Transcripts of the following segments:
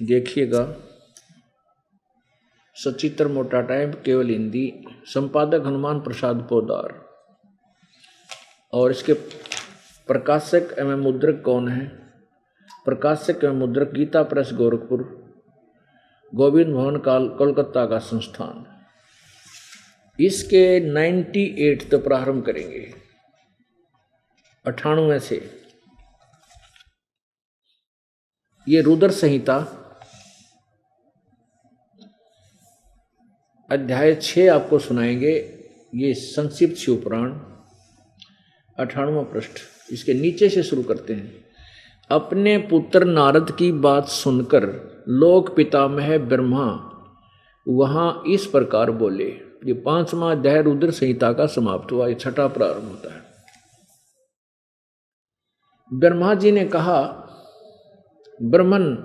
देखिएगा, सचित्र मोटा टाइप, केवल हिंदी, संपादक हनुमान प्रसाद पोदार। और इसके प्रकाशक एवं मुद्रक कौन है? प्रकाशक एवं मुद्रक गीता प्रेस गोरखपुर, गोविंद भवन कोलकाता का संस्थान। इसके 98 तो प्रारंभ करेंगे, 98 से। ये रुद्र संहिता अध्याय 6 आपको सुनाएंगे। ये संक्षिप्त शिवपुराण, 98वां पृष्ठ। इसके नीचे से शुरू करते हैं। अपने पुत्र नारद की बात सुनकर लोक पितामह ब्रह्मा वहां इस प्रकार बोले। ये 5वां अध्याय रुद्र संहिता का समाप्त हुआ, ये 6ठा प्रारंभ होता है। ब्रह्मा जी ने कहा, ब्रह्मन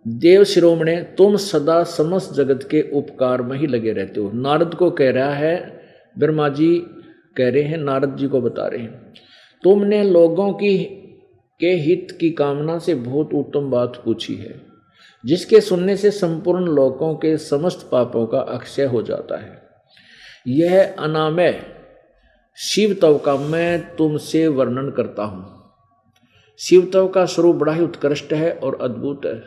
देव शिरोमणे, तुम सदा समस्त जगत के उपकार में ही लगे रहते हो। नारद को कह रहा है, ब्रह्मा जी कह रहे हैं, नारद जी को बता रहे हैं, तुमने लोगों के हित की कामना से बहुत उत्तम बात पूछी है, जिसके सुनने से संपूर्ण लोगों के समस्त पापों का अक्षय हो जाता है। यह अनामय शिव तव का मैं तुमसे वर्णन करता हूं। शिव तव का स्वरूप बड़ा ही उत्कृष्ट है और अद्भुत है,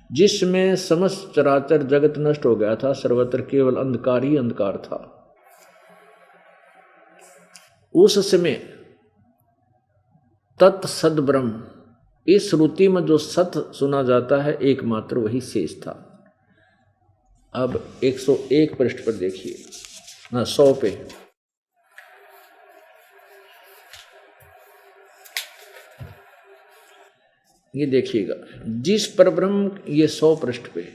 जिसमें समस्त चराचर जगत नष्ट हो गया था, सर्वत्र केवल अंधकार ही अंधकार था। उस समय तत्सद ब्रह्म, इस श्रुति में जो सत सुना जाता है एकमात्र वही शेष था। अब 101 पृष्ठ पर देखिए, 100 पे। ये देखिएगा, जिस परब्रह्म, ये 100 पृष्ठ पे,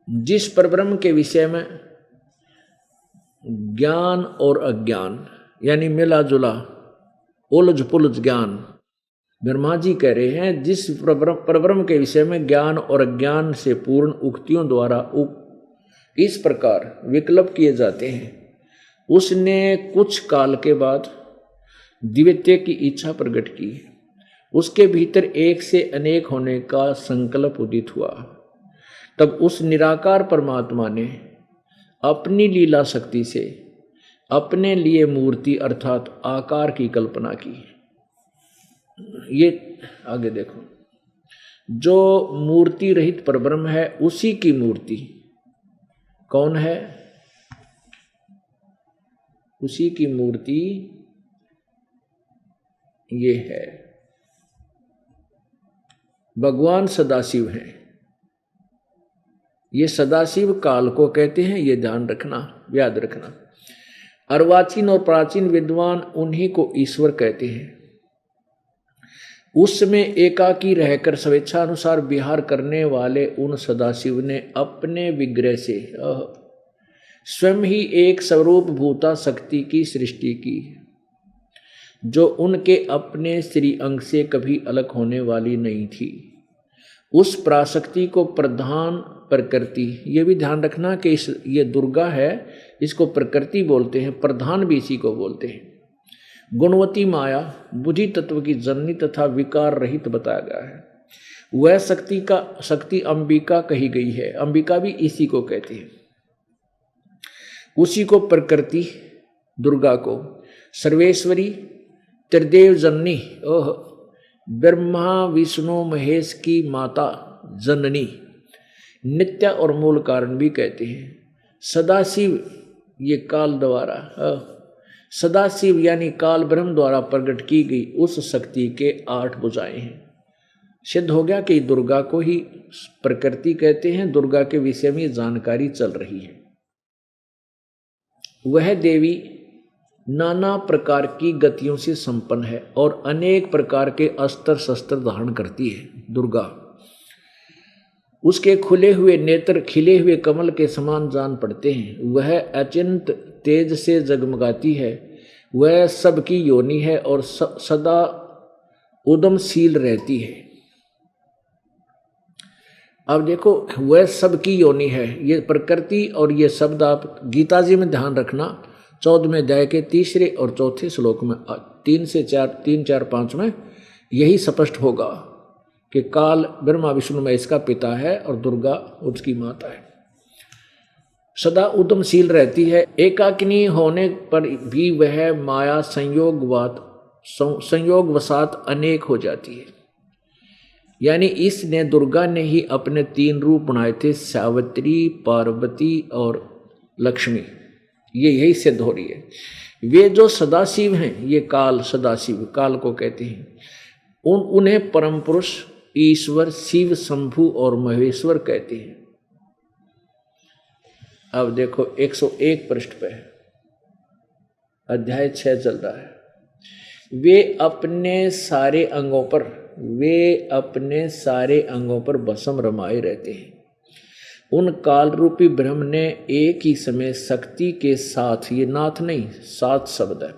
जिस परब्रह्म के विषय में ज्ञान और अज्ञान यानी मिला जुला उलझ पुलझ ज्ञान, ब्रह्मा जी कह रहे हैं, जिस परब्रह्म के विषय में ज्ञान और अज्ञान से पूर्ण उक्तियों द्वारा इस प्रकार विकल्प किए जाते हैं, उसने कुछ काल के बाद द्वितीय की इच्छा प्रकट की। उसके भीतर एक से अनेक होने का संकल्प उदित हुआ। तब उस निराकार परमात्मा ने अपनी लीला शक्ति से अपने लिए मूर्ति अर्थात आकार की कल्पना की। ये आगे देखो, जो मूर्ति रहित परब्रह्म है उसी की मूर्ति कौन है? उसी की मूर्ति ये है, भगवान सदाशिव हैं। ये सदाशिव काल को कहते हैं, ये ध्यान रखना, याद रखना। अर्वाचीन और प्राचीन विद्वान उन्हीं को ईश्वर कहते हैं। उस समय एकाकी रहकर स्वेच्छा अनुसार विहार करने वाले उन सदाशिव ने अपने विग्रह से स्वयं ही एक स्वरूप भूता शक्ति की सृष्टि की, जो उनके अपने श्री अंग से कभी अलग होने वाली नहीं थी। उस पराशक्ति को प्रधान प्रकृति, ये भी ध्यान रखना कि ये दुर्गा है, इसको प्रकृति बोलते हैं, प्रधान भी इसी को बोलते हैं। गुणवती माया बुद्धि तत्व की जननी तथा विकार रहित बताया गया है। वह शक्ति अंबिका कही गई है, अंबिका भी इसी को कहते हैं। उसी को प्रकृति, दुर्गा को सर्वेश्वरी, त्रिदेव जननी, ब्रह्मा विष्णु महेश की माता जननी, नित्य और मूल कारण भी कहते हैं। सदाशिव ये काल द्वारा, सदाशिव यानी काल ब्रह्म द्वारा प्रकट की गई उस शक्ति के 8 भुजाएं हैं। सिद्ध हो गया कि दुर्गा को ही प्रकृति कहते हैं। दुर्गा के विषय में जानकारी चल रही है। वह देवी नाना प्रकार की गतियों से संपन्न है और अनेक प्रकार के अस्त्र शस्त्र धारण करती है। दुर्गा, उसके खुले हुए नेत्र खिले हुए कमल के समान जान पड़ते हैं। वह अचिंत तेज से जगमगाती है। वह सबकी योनि है और सदा उद्यमशील रहती है। अब देखो, वह सबकी योनि है, ये प्रकृति और ये शब्द आप गीता जी में ध्यान रखना। 14वें अध्याय के तीसरे और चौथे श्लोक में 3-4 में यही स्पष्ट होगा कि काल ब्रह्मा विष्णु महेश का पिता है और दुर्गा उसकी माता है। सदा उद्यमशील रहती है, एकाकिनी होने पर भी वह माया संयोगवशात अनेक हो जाती है। यानी इसने दुर्गा ने ही अपने 3 रूप बनाए थे, सावित्री, पार्वती और लक्ष्मी। ये यही सिद्ध हो रही है। वे जो सदाशिव हैं, ये काल सदाशिव काल को कहते हैं, उन्हें परम पुरुष, ईश्वर, शिव, शंभु और महेश्वर कहते हैं। अब देखो 101 पृष्ठ पे अध्याय 6 चल रहा है। वे अपने सारे अंगों पर भस्म रमाए रहते हैं। उन काल रूपी ब्रह्म ने एक ही समय शक्ति के साथ, ये नाथ नहीं सात शब्द है,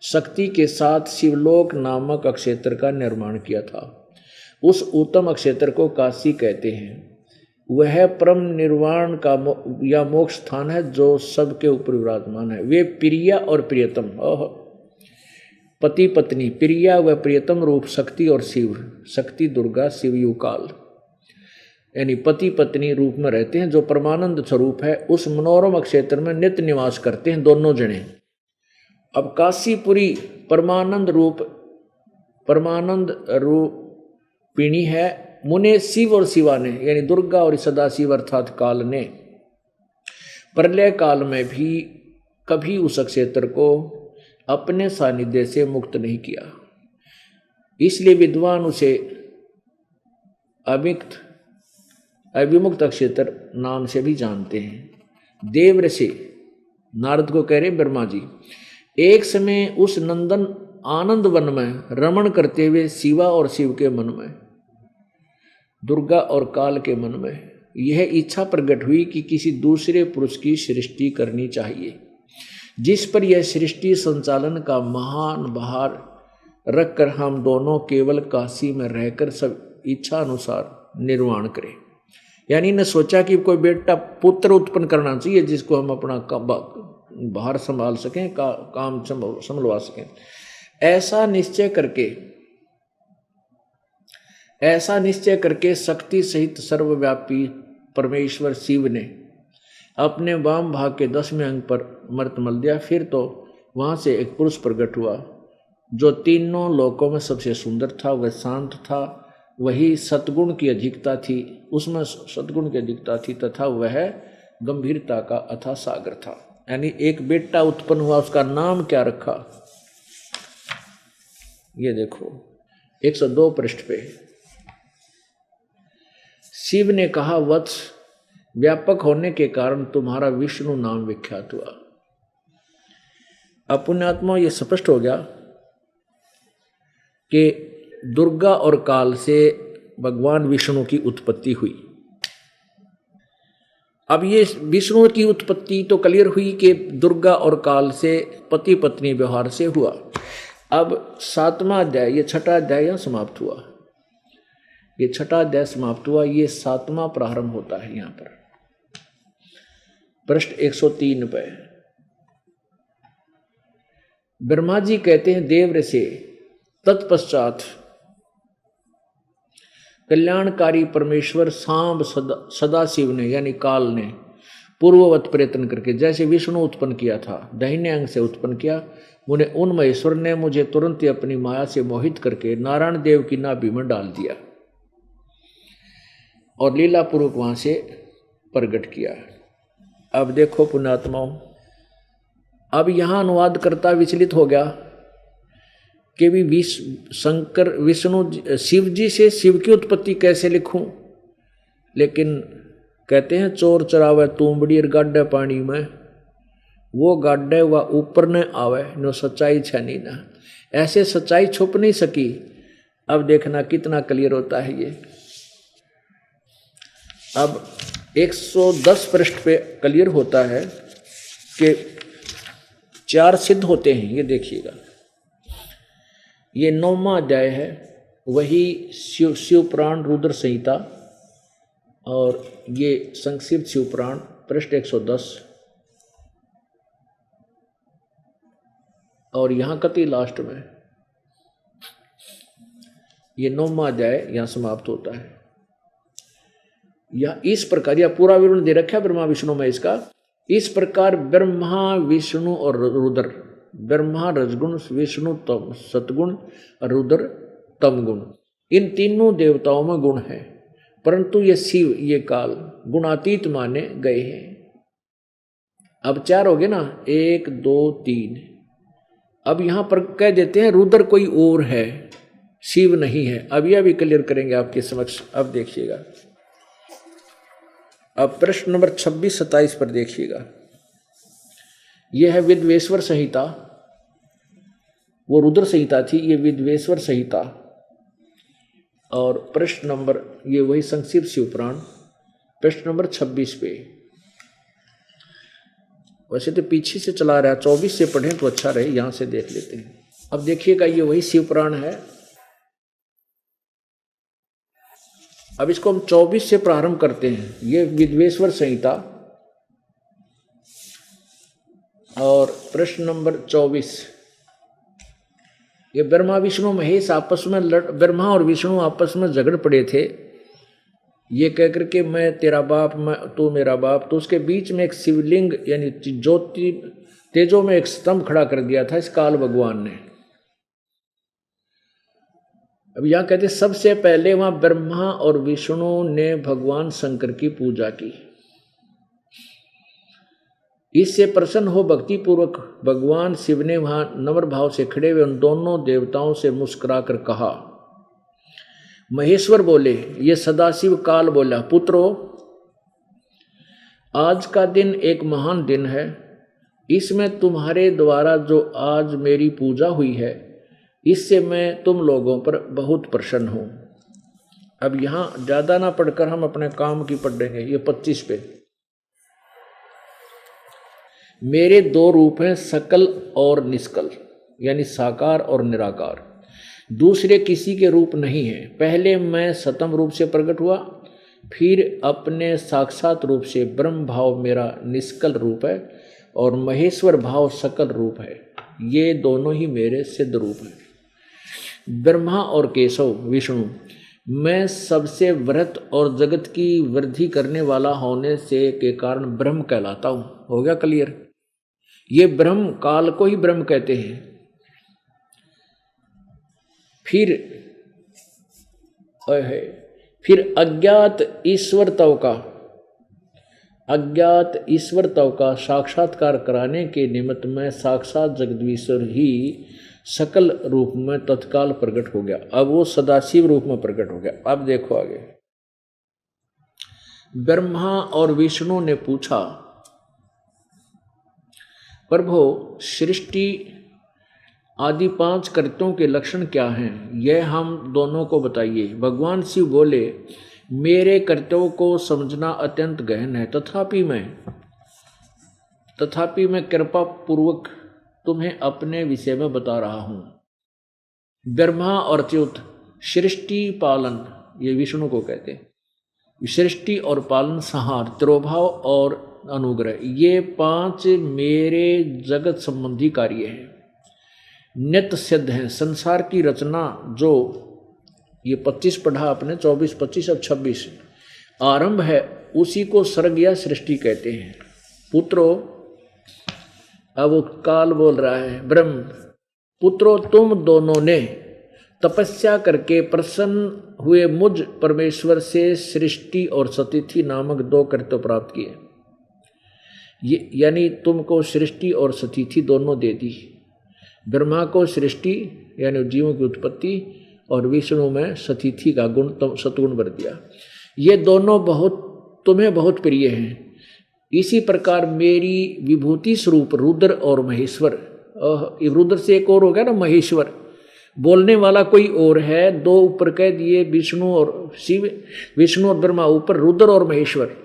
शक्ति के साथ शिवलोक नामक अक्षेत्र का निर्माण किया था। उस उत्तम अक्षेत्र को काशी कहते हैं। वह परम निर्वाण का या मोक्ष स्थान है जो सबके ऊपर विराजमान है। वे प्रिया और प्रियतम, पति पत्नी, प्रिया व प्रियतम रूप शक्ति और शिव, शक्ति दुर्गा, शिव यू काल, यानी पति पत्नी रूप में रहते हैं, जो परमानंद स्वरूप है। उस मनोरम क्षेत्र में नित्य निवास करते हैं दोनों जने। अब काशीपुरी परमानंद रूपिणी है। मुने शिव और शिवा ने, यानी दुर्गा और सदाशिव अर्थात काल ने, प्रलय काल में भी कभी उस क्षेत्र को अपने सानिध्य से मुक्त नहीं किया। इसलिए विद्वान उसे अविमुक्त क्षेत्र नाम से भी जानते हैं। देव ऋषि नारद को कह रहे ब्रह्मा जी, एक समय उस नंदन आनंद वन में रमण करते हुए शिवा और शिव के मन में, दुर्गा और काल के मन में यह इच्छा प्रकट हुई कि किसी दूसरे पुरुष की सृष्टि करनी चाहिए, जिस पर यह सृष्टि संचालन का महान भार रखकर हम दोनों केवल काशी में रहकर सब इच्छा अनुसार निर्वाण करें। यानी ने सोचा कि कोई बेटा पुत्र उत्पन्न करना चाहिए जिसको हम अपना भार संभाल सकें, काम संभलवा सकें। ऐसा निश्चय करके शक्ति सहित सर्वव्यापी परमेश्वर शिव ने अपने वाम भाग के 10वें अंग पर अमृत मल दिया। फिर तो वहां से एक पुरुष प्रकट हुआ जो तीनों लोकों में सबसे सुंदर था। वह शांत था, वही सद्गुण की अधिकता थी, उसमें सद्गुण की अधिकता थी तथा वह गंभीरता का अथाह सागर था। यानी एक बेटा उत्पन्न हुआ, उसका नाम क्या रखा, ये देखो 102 पृष्ठ पे। शिव ने कहा, वत्स, व्यापक होने के कारण तुम्हारा विष्णु नाम विख्यात हुआ। अब पुण्यात्मा ये स्पष्ट हो गया कि दुर्गा और काल से भगवान विष्णु की उत्पत्ति हुई। अब ये विष्णु की उत्पत्ति तो क्लियर हुई कि दुर्गा और काल से पति पत्नी व्यवहार से हुआ। अब 7वां अध्याय, ये 6ठा अध्याय यहाँ समाप्त हुआ, ये 6ठा अध्याय समाप्त हुआ, ये 7वां प्रारंभ होता है। यहाँ पर पृष्ठ 103 पे ब्रह्मा जी कहते हैं, देव ऋषि, तत्पश्चात कल्याणकारी परमेश्वर सांब सदाशिव ने, यानी काल ने, पूर्ववत प्रयत्न करके जैसे विष्णु उत्पन्न किया था, दाहिने अंग से उत्पन्न किया। उन्हें उन महेश्वर ने मुझे तुरंत ही अपनी माया से मोहित करके नारायण देव की नाभि में डाल दिया और लीलापूर्वक वहां से प्रकट किया। अब देखो पुण्यात्माओं, अब यहां अनुवाद करता विचलित हो गया कि भी शंकर विष्णु शिव जी से शिव की उत्पत्ति कैसे लिखूं। लेकिन कहते हैं, चोर चरावे तूंबड़ी और गाड्डे पानी में, वो गाड्डे व ऊपर न आवे नो सच्चाई छनी ना। ऐसे सच्चाई छुप नहीं सकी। अब देखना कितना क्लियर होता है ये। अब 110 पृष्ठ पे क्लियर होता है कि 4 सिद्ध होते हैं। ये देखिएगा, ये 9वां अध्याय है, वही शिवपुराण रुद्र संहिता, और ये संक्षिप्त शिवपुराण पृष्ठ 110। और यहाँ कति लास्ट में ये 9वां अध्याय यहाँ समाप्त होता है। या इस प्रकार, यह पूरा विवरण दे रखा है ब्रह्मा विष्णु में इसका। इस प्रकार ब्रह्मा विष्णु और रुद्र, ब्रह्मा रजगुण, विष्णु तम सतगुण, रुद्र तमगुण, इन तीनों देवताओं में गुण है, परंतु ये शिव ये काल गुणातीत माने गए हैं। अब 4 हो गए ना, 1 2 3। अब यहां पर कह देते हैं रुद्र कोई और है, शिव नहीं है। अब यह भी क्लियर करेंगे आपके समक्ष। अब देखिएगा, अब प्रश्न नंबर 26-27 पर देखिएगा। यह है विद्वेश्वर संहिता, वो रुद्र संहिता थी, ये विद्वेश्वर संहिता। और प्रश्न नंबर, ये वही संक्षिप्त शिवपुराण, प्रश्न नंबर 26 पे। वैसे तो पीछे से चला रहा है, 24 से पढ़ें तो अच्छा रहे, यहां से देख लेते हैं। अब देखिएगा, ये वही शिवपुराण है। अब इसको हम 24 से प्रारंभ करते हैं। ये विद्वेश्वर संहिता और प्रश्न नंबर 24। ये ब्रह्मा विष्णु महेश आपस में ब्रह्मा और विष्णु आपस में झगड़ पड़े थे, ये कहकर के मैं तेरा बाप, मैं तू मेरा बाप। तो उसके बीच में एक शिवलिंग यानी ज्योति तेजो में एक स्तंभ खड़ा कर दिया था इस काल भगवान ने। अब यहां कहते सबसे पहले वहां ब्रह्मा और विष्णु ने भगवान शंकर की पूजा की। इससे प्रसन्न हो भक्ति पूर्वक भगवान शिव ने वहां नम्र भाव से खड़े हुए उन दोनों देवताओं से मुस्कुरा कर कहा। महेश्वर बोले, ये सदाशिव काल बोला, पुत्रों आज का दिन एक महान दिन है। इसमें तुम्हारे द्वारा जो आज मेरी पूजा हुई है, इससे मैं तुम लोगों पर बहुत प्रसन्न हूं। अब यहां ज्यादा ना पढ़कर हम अपने काम की पढ़ेंगे। ये 25 पे, मेरे 2 रूप हैं, सकल और निष्कल, यानी साकार और निराकार। दूसरे किसी के रूप नहीं है। पहले मैं सतम रूप से प्रकट हुआ, फिर अपने साक्षात रूप से ब्रह्म भाव मेरा निष्कल रूप है और महेश्वर भाव सकल रूप है। ये दोनों ही मेरे सिद्ध रूप हैं। ब्रह्मा और केशव विष्णु, मैं सबसे वृहत और जगत की वृद्धि करने वाला होने से के कारण ब्रह्म कहलाता हूं। हो गया क्लियर? ये ब्रह्म काल को ही ब्रह्म कहते हैं। फिर अज्ञात ईश्वर तव का साक्षात्कार कराने के निमित्त में साक्षात जगदीश्वर ही सकल रूप में तत्काल प्रकट हो गया। अब वो सदाशिव रूप में प्रकट हो गया। अब देखो आगे। ब्रह्मा और विष्णु ने पूछा, प्रभु सृष्टि आदि 5 कृत्यों के लक्षण क्या हैं, यह हम दोनों को बताइए। भगवान शिव बोले, मेरे कृत्यों को समझना अत्यंत गहन है, तथापि मैं कृपा पूर्वक तुम्हें अपने विषय में बता रहा हूं। ब्रह्मा और च्युत, सृष्टि पालन, ये विष्णु को कहते हैं। सृष्टि और पालन, संहार, तिरोभाव और अनुग्रह, ये 5 मेरे जगत संबंधी कार्य हैं, नित्य सिद्ध हैं। संसार की रचना जो ये 25 पढ़ा आपने, 24, 25 और 26 आरंभ है, उसी को सर्ग या सृष्टि कहते हैं। पुत्रों, अब वो काल बोल रहा है, ब्रह्म, पुत्रों तुम दोनों ने तपस्या करके प्रसन्न हुए मुझ परमेश्वर से सृष्टि और सतिथि नामक 2 कृत्य प्राप्त किए। यानी तुमको सृष्टि और सतिथि दोनों दे दी। ब्रह्मा को सृष्टि यानी जीवों की उत्पत्ति और विष्णु में सतिथि का गुण सतगुण भर दिया। ये दोनों तुम्हें बहुत प्रिय हैं। इसी प्रकार मेरी विभूति स्वरूप रुद्र और महेश्वर, रुद्र से एक और हो गया ना महेश्वर, बोलने वाला कोई और है। 2 ऊपर कह दिए, विष्णु और शिव, विष्णु और ब्रह्मा ऊपर, रुद्र और महेश्वर।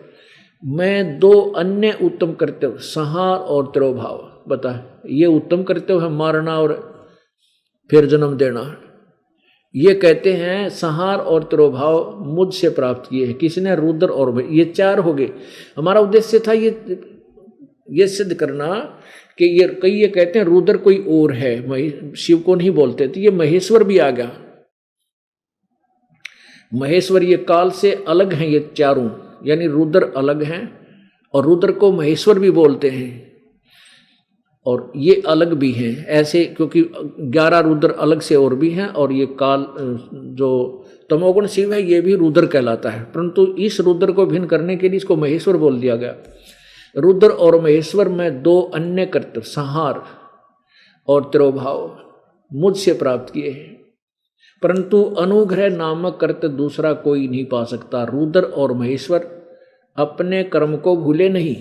मैं 2 अन्य उत्तम कर्तव्य, संहार और तिरोभाव, बता ये उत्तम कर्तव्य है, मारना और फिर जन्म देना। ये कहते हैं संहार और तिरोभाव मुझसे प्राप्त किए हैं। किसने? रुद्र और ये 4 हो गए। हमारा उद्देश्य था ये सिद्ध करना कि ये कई ये कहते हैं रुद्र कोई और है, शिव को नहीं बोलते, तो ये महेश्वर भी आ गया। महेश्वर ये काल से अलग हैं ये चारों, यानी रुद्र अलग हैं और रुद्र को महेश्वर भी बोलते हैं और ये अलग भी हैं ऐसे, क्योंकि 11 रुद्र अलग से और भी हैं और ये काल जो तमोगुण शिव है ये भी रुद्र कहलाता है, परंतु इस रुद्र को भिन्न करने के लिए इसको महेश्वर बोल दिया गया। रुद्र और महेश्वर में 2 अन्य कर्तव्य संहार और तिरोभाव मुझसे प्राप्त किए हैं, परंतु अनुग्रह नामक कर्तव्य दूसरा कोई नहीं पा सकता। रुद्र और महेश्वर अपने कर्म को भूले नहीं,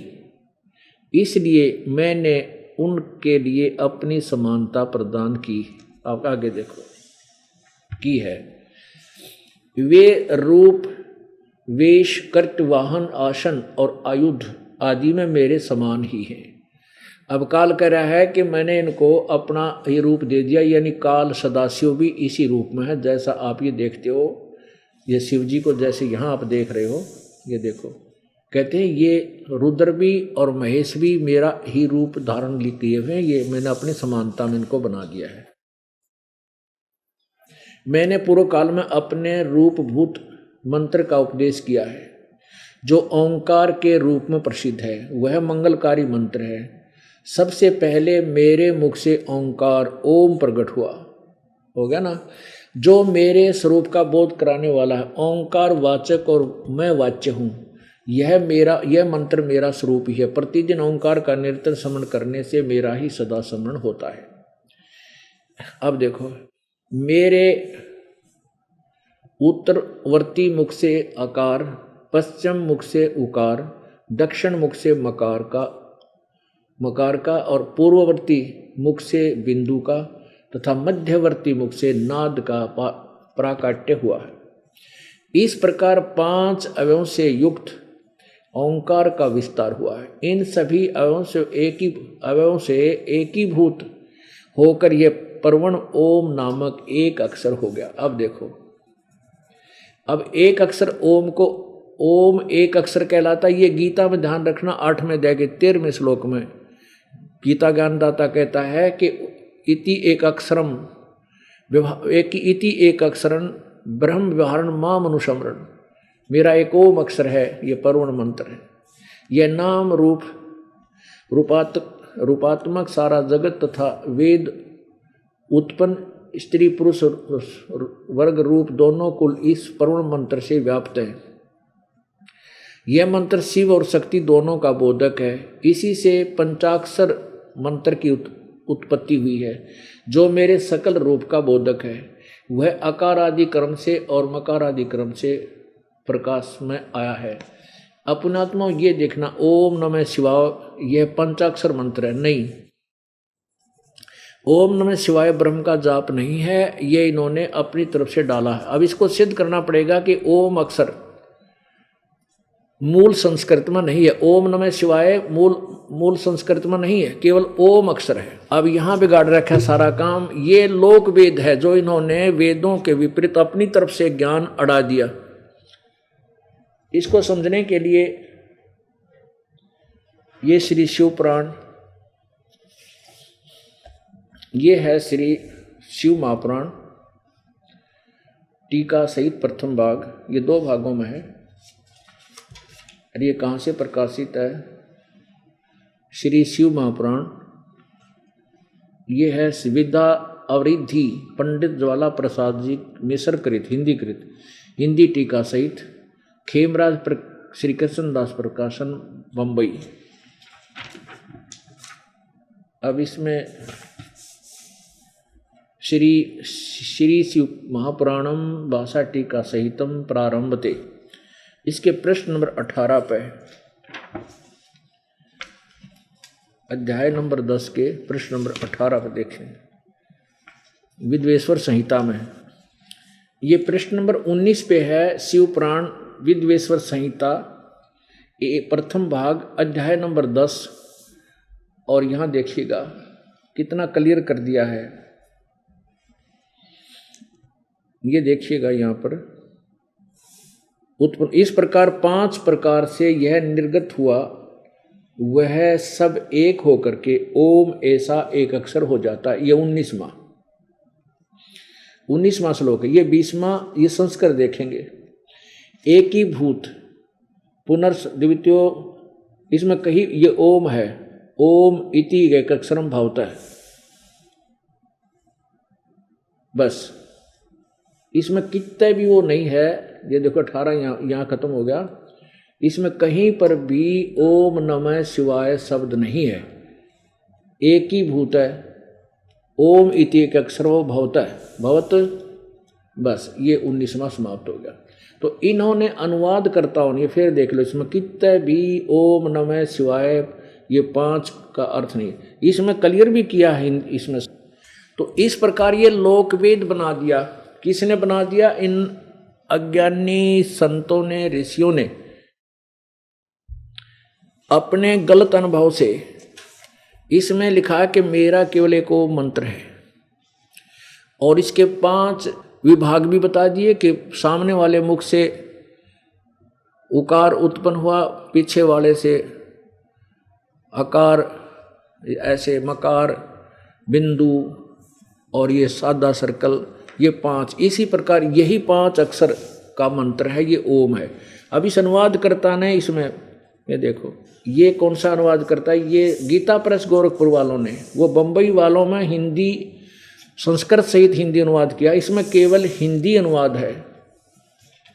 इसलिए मैंने उनके लिए अपनी समानता प्रदान की। आप आगे देखो की है, वे रूप वेश कर्त वाहन आसन और आयुध आदि में मेरे समान ही हैं। अब काल कह रहा है कि मैंने इनको अपना ही रूप दे दिया, यानी काल सदाशिव भी इसी रूप में है, जैसा आप ये देखते हो, ये शिव जी को जैसे यहाँ आप देख रहे हो, ये देखो कहते हैं ये रुद्र भी और महेश भी मेरा ही रूप धारण किए हुए हैं, ये मैंने अपनी समानता में इनको बना दिया है। मैंने पूर्व काल में अपने रूपभूत मंत्र का उपदेश किया है, जो ओंकार के रूप में प्रसिद्ध है, वह मंगलकारी मंत्र है। सबसे पहले मेरे मुख से ओंकार ओम प्रकट हुआ, हो गया ना, जो मेरे स्वरूप का बोध कराने वाला है। ओंकार वाचक और मैं वाच्य हूँ, यह मंत्र मेरा स्वरूप ही है। प्रतिदिन ओंकार का निरंतर स्मरण करने से मेरा ही सदा स्मरण होता है। अब देखो, मेरे उत्तरवर्ती मुख से आकार, पश्चिम मुख से उकार, दक्षिण मुख से मकार का और पूर्ववर्ती मुख से बिंदु का तथा मध्यवर्ती मुख से नाद का प्राकाट्य हुआ है। इस प्रकार 5 अवयवों से युक्त ओंकार का विस्तार हुआ है। इन सभी अवयवों से एकीभूत होकर यह परवण ओम नामक एक अक्षर हो गया। अब देखो, अब एक अक्षर ओम एक अक्षर कहलाता है। ये गीता में ध्यान रखना, 8वें अध्याय के 13वें श्लोक में गीता ज्ञानदाता कहता है कि इति एक अक्षरम इति एक अक्षरम ब्रह्म व्यवहारण माम अनुसमरण, मेरा एक ओम अक्षर है, ये परवण मंत्र है। यह नाम रूपात्मक सारा जगत तथा वेद उत्पन्न स्त्री पुरुष वर्ग रूप दोनों कुल इस परवण मंत्र से व्याप्त है। यह मंत्र शिव और शक्ति दोनों का बोधक है। इसी से पंचाक्षर मंत्र की उत्पत्ति हुई है, जो मेरे सकल रूप का बोधक है। वह आकार आदि क्रम से और मकार आदि क्रम से प्रकाश में आया है। अपनात्मा ये देखना, ओम नमः शिवाय यह पंचाक्षर मंत्र है, नहीं, ओम नमः शिवाय ब्रह्म का जाप नहीं है, ये इन्होंने अपनी तरफ से डाला है। अब इसको सिद्ध करना पड़ेगा कि ओम अक्षर मूल संस्कृत में नहीं है। ओम नमः शिवाय मूल संस्कृत में नहीं है, केवल ओम अक्षर है। अब यहाँ बिगाड़ रखा है सारा काम। ये लोक वेद है, जो इन्होंने वेदों के विपरीत अपनी तरफ से ज्ञान अड़ा दिया। इसको समझने के लिए ये श्री शिव पुराण, ये है श्री शिव महापुराण टीका सहित प्रथम भाग, ये 2 भागों में है। और ये कहाँ से प्रकाशित है? श्री शिव महापुराण, ये है विद्या अवरिद्धि पंडित ज्वाला प्रसाद जी मिश्र कृत हिंदी टीका सहित खेमराज श्री कृष्णदास प्रकाशन बम्बई। अब इसमें श्री शिव महापुराणम भाषा टीका सहितम प्रारंभते, इसके प्रश्न नंबर 18 पे, अध्याय नंबर 10 के प्रश्न नंबर 18 पे देखें, विद्वेश्वर संहिता में। ये प्रश्न नंबर 19 पे है, शिव पुराण विद्वेश्वर संहिता प्रथम भाग अध्याय नंबर 10। और यहाँ देखिएगा कितना क्लियर कर दिया है, ये देखिएगा यहाँ पर उत्पन्न इस प्रकार 5 प्रकार से यह निर्गत हुआ, वह सब एक होकर के ओम ऐसा एक अक्षर हो जाता है। ये 19वां श्लोक है। ये 20वां, ये संस्कार देखेंगे। एक ही भूत पुनर्द्वितीयो, इसमें कहीं ये ओम है, ओम इति एक अक्षरम भावता है, बस इसमें कितने भी वो नहीं है। ये देखो 18 यहाँ खत्म हो गया। इसमें कहीं पर भी ओम नमः शिवाय शब्द नहीं है। एक ही भूत है, ओम इति एक अक्षर वो भवता है, भवत, बस ये 19वां समाप्त हो गया। तो इन्होंने अनुवाद करताओं ने, फिर देख लो इसमें कितने भी ओम नमः शिवाय ये 5 का अर्थ नहीं, इसमें क्लियर भी किया है इसमें। तो इस प्रकार ये लोकवेद बना दिया। किसने बना दिया? इन अज्ञानी संतों ने, ऋषियों ने अपने गलत अनुभव से। इसमें लिखा कि मेरा केवल एक ओम मंत्र है, और इसके 5 विभाग भी बता दिए कि सामने वाले मुख से उकार उत्पन्न हुआ, पीछे वाले से अकार, ऐसे मकार, बिंदु और ये सादा सर्कल, ये 5। इसी प्रकार यही 5 अक्षर का मंत्र है, ये ओम है। अब इस अनुवाद करता ने इसमें ये देखो, ये कौन सा अनुवाद करता है? ये गीता प्रेस गोरखपुर वालों ने, वो बम्बई वालों में हिंदी संस्कृत सहित हिंदी अनुवाद किया। इसमें केवल हिंदी अनुवाद है,